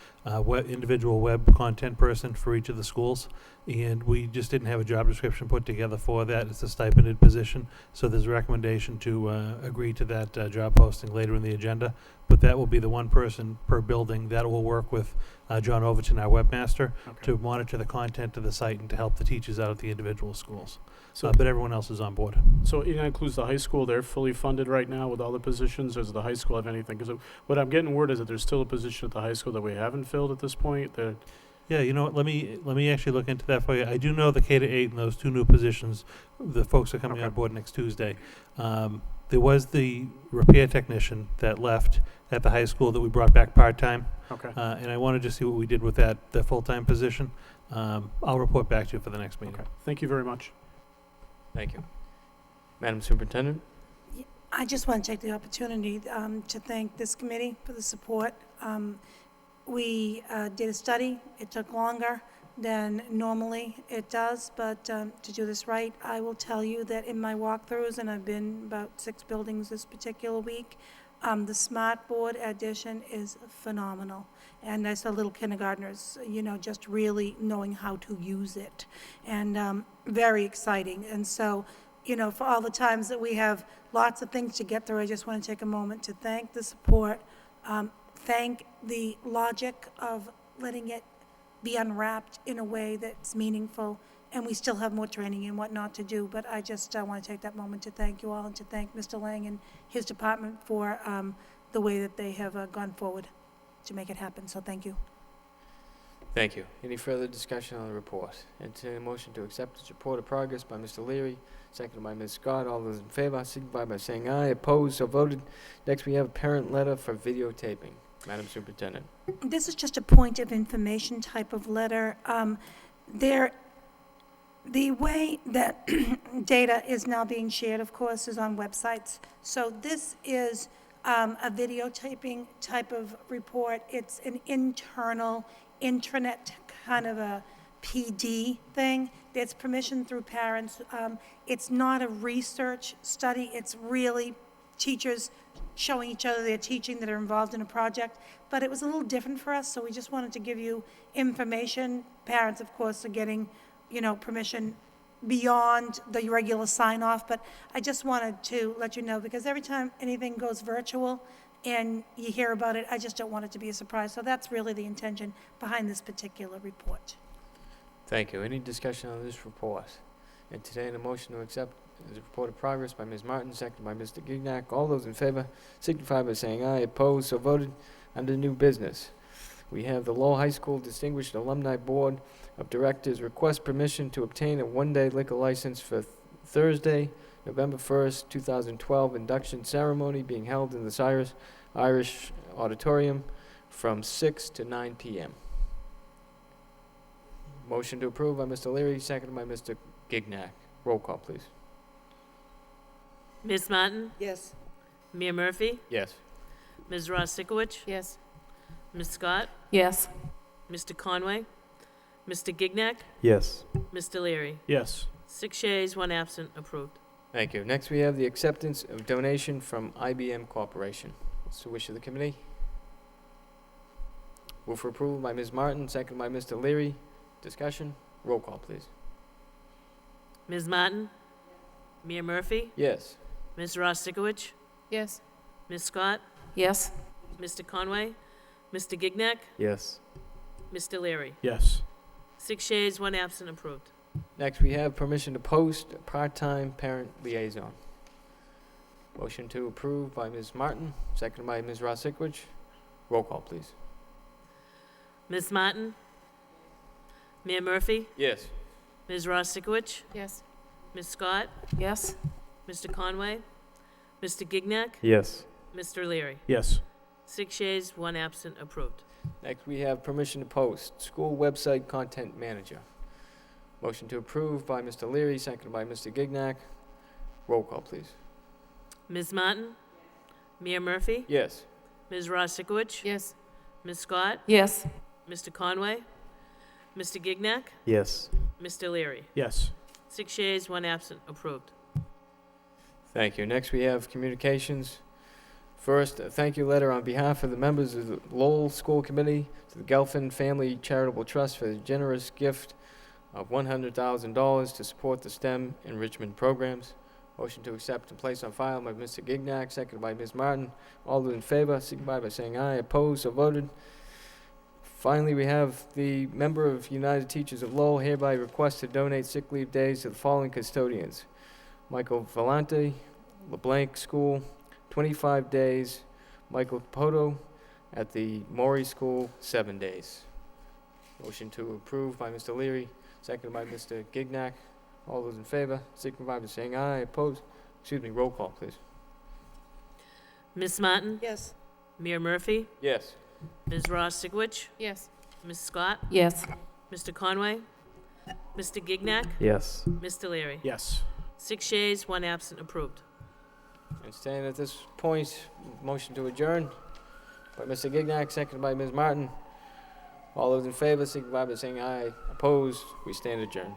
individual web content person for each of the schools. And we just didn't have a job description put together for that. It's a stipended position. So there's a recommendation to agree to that job posting later in the agenda. But that will be the one person per building that will work with John Overton, our webmaster, to monitor the content of the site and to help the teachers out at the individual schools. So, but everyone else is on board. So it includes the high school. They're fully funded right now with all the positions. Or does the high school have anything? Because what I'm getting word is that there's still a position at the high school that we haven't filled at this point. Yeah, you know what? Let me actually look into that for you. I do know the K-8 and those 2 new positions. The folks are coming on board next Tuesday. There was the repair technician that left at the high school that we brought back part-time. Okay. And I wanted to see what we did with the full-time position. I'll report back to you for the next meeting. Okay. Thank you very much. Thank you. Madam Superintendent? I just want to take the opportunity to thank this committee for the support. We did a study. It took longer than normally it does, but to do this right, I will tell you that in my walkthroughs, and I've been about 6 buildings this particular week, the smart board addition is phenomenal. And I saw little kindergartners, just really knowing how to use it. And very exciting. And so, for all the times that we have lots of things to get through, I just want to take a moment to thank the support, thank the logic of letting it be unwrapped in a way that's meaningful, and we still have more training and whatnot to do, but I just want to take that moment to thank you all and to thank Mr. Lang and his department for the way that they have gone forward to make it happen, so thank you. Thank you. Any further discussion on the report? Entertain a motion to accept this report of progress by Mr. Leary, seconded by Ms. Scott. All those in favor signify by saying aye. Opposed, so voted. Next, we have a parent letter for videotaping. Madam Superintendent. This is just a point of information type of letter. The way that data is now being shared, of course, is on websites. So this is a videotaping type of report. It's an internal intranet kind of a PD thing. There's permission through parents. It's not a research study. It's really teachers showing each other their teaching that are involved in a project. But it was a little different for us, so we just wanted to give you information. Parents, of course, are getting, permission beyond the regular sign-off. But I just wanted to let you know, because every time anything goes virtual and you hear about it, I just don't want it to be a surprise. So that's really the intention behind this particular report. Thank you. Any discussion on this report? Entertain a motion to accept the report of progress by Ms. Martin, seconded by Mr. Gignac. All those in favor signify by saying aye. Opposed, so voted. Under new business, we have the Lowell High School Distinguished Alumni Board of Directors request permission to obtain a one-day liquor license for Thursday, November 1st, 2012 induction ceremony being held in the Cyrus Irish Auditorium from 6 to 9 p.m. Motion to approve by Mr. Leary, seconded by Mr. Gignac. Roll call, please. Ms. Martin? Yes. Mayor Murphy? Yes. Ms. Ross Sikowicz? Yes. Ms. Scott? Yes. Mr. Conway? Mr. Gignac? Yes. Mr. Leary? Yes. 6 yeas, 1 absent, approved. Thank you. Next, we have the acceptance of donation from IBM Corporation. What's the wish of the committee? Move for approval by Ms. Martin, seconded by Mr. Leary. Discussion? Roll call, please. Ms. Martin? Mayor Murphy? Yes. Ms. Ross Sikowicz? Yes. Ms. Scott? Yes. Mr. Conway? Mr. Gignac? Yes. Mr. Leary? Yes. 6 yeas, 1 absent, approved. Next, we have permission to post a part-time parent liaison. Motion to approve by Ms. Martin, seconded by Ms. Ross Sikowicz. Roll call, please. Ms. Martin? Mayor Murphy? Yes. Ms. Ross Sikowicz? Yes. Ms. Scott? Yes. Mr. Conway? Mr. Gignac? Yes. Mr. Leary? Yes. 6 yeas, 1 absent, approved. Next, we have permission to post school website content manager. Motion to approve by Mr. Leary, seconded by Mr. Gignac. Roll call, please. Ms. Martin? Mayor Murphy? Yes. Ms. Ross Sikowicz? Yes. Ms. Scott? Yes. Mr. Conway? Mr. Gignac? Yes. Mr. Leary? Yes. 6 yeas, 1 absent, approved. Thank you. Next, we have communications. First, a thank you letter on behalf of the members of the Lowell School Committee to the Gelfin Family Charitable Trust for the generous gift of $100,000 to support the STEM enrichment programs. Motion to accept and place on file by Mr. Gignac, seconded by Ms. Martin. All those in favor signify by saying aye. Opposed, so voted. Finally, we have the member of United Teachers of Lowell hereby requests to donate sick leave days to the following custodians: Michael Valente, LeBlanc School, 25 days. Michael Capoto at the Maury School, 7 days. Motion to approve by Mr. Leary, seconded by Mr. Gignac. All those in favor signify by saying aye. Opposed? Roll call, please. Ms. Martin? Yes. Mayor Murphy? Yes. Ms. Ross Sikowicz? Yes. Ms. Scott? Yes. Mr. Conway? Mr. Gignac? Yes. Mr. Leary? Yes. 6 yeas, 1 absent, approved. And staying at this point, motion to adjourn by Mr. Gignac, seconded by Ms. Martin. All those in favor signify by saying aye. Opposed? We stand adjourned.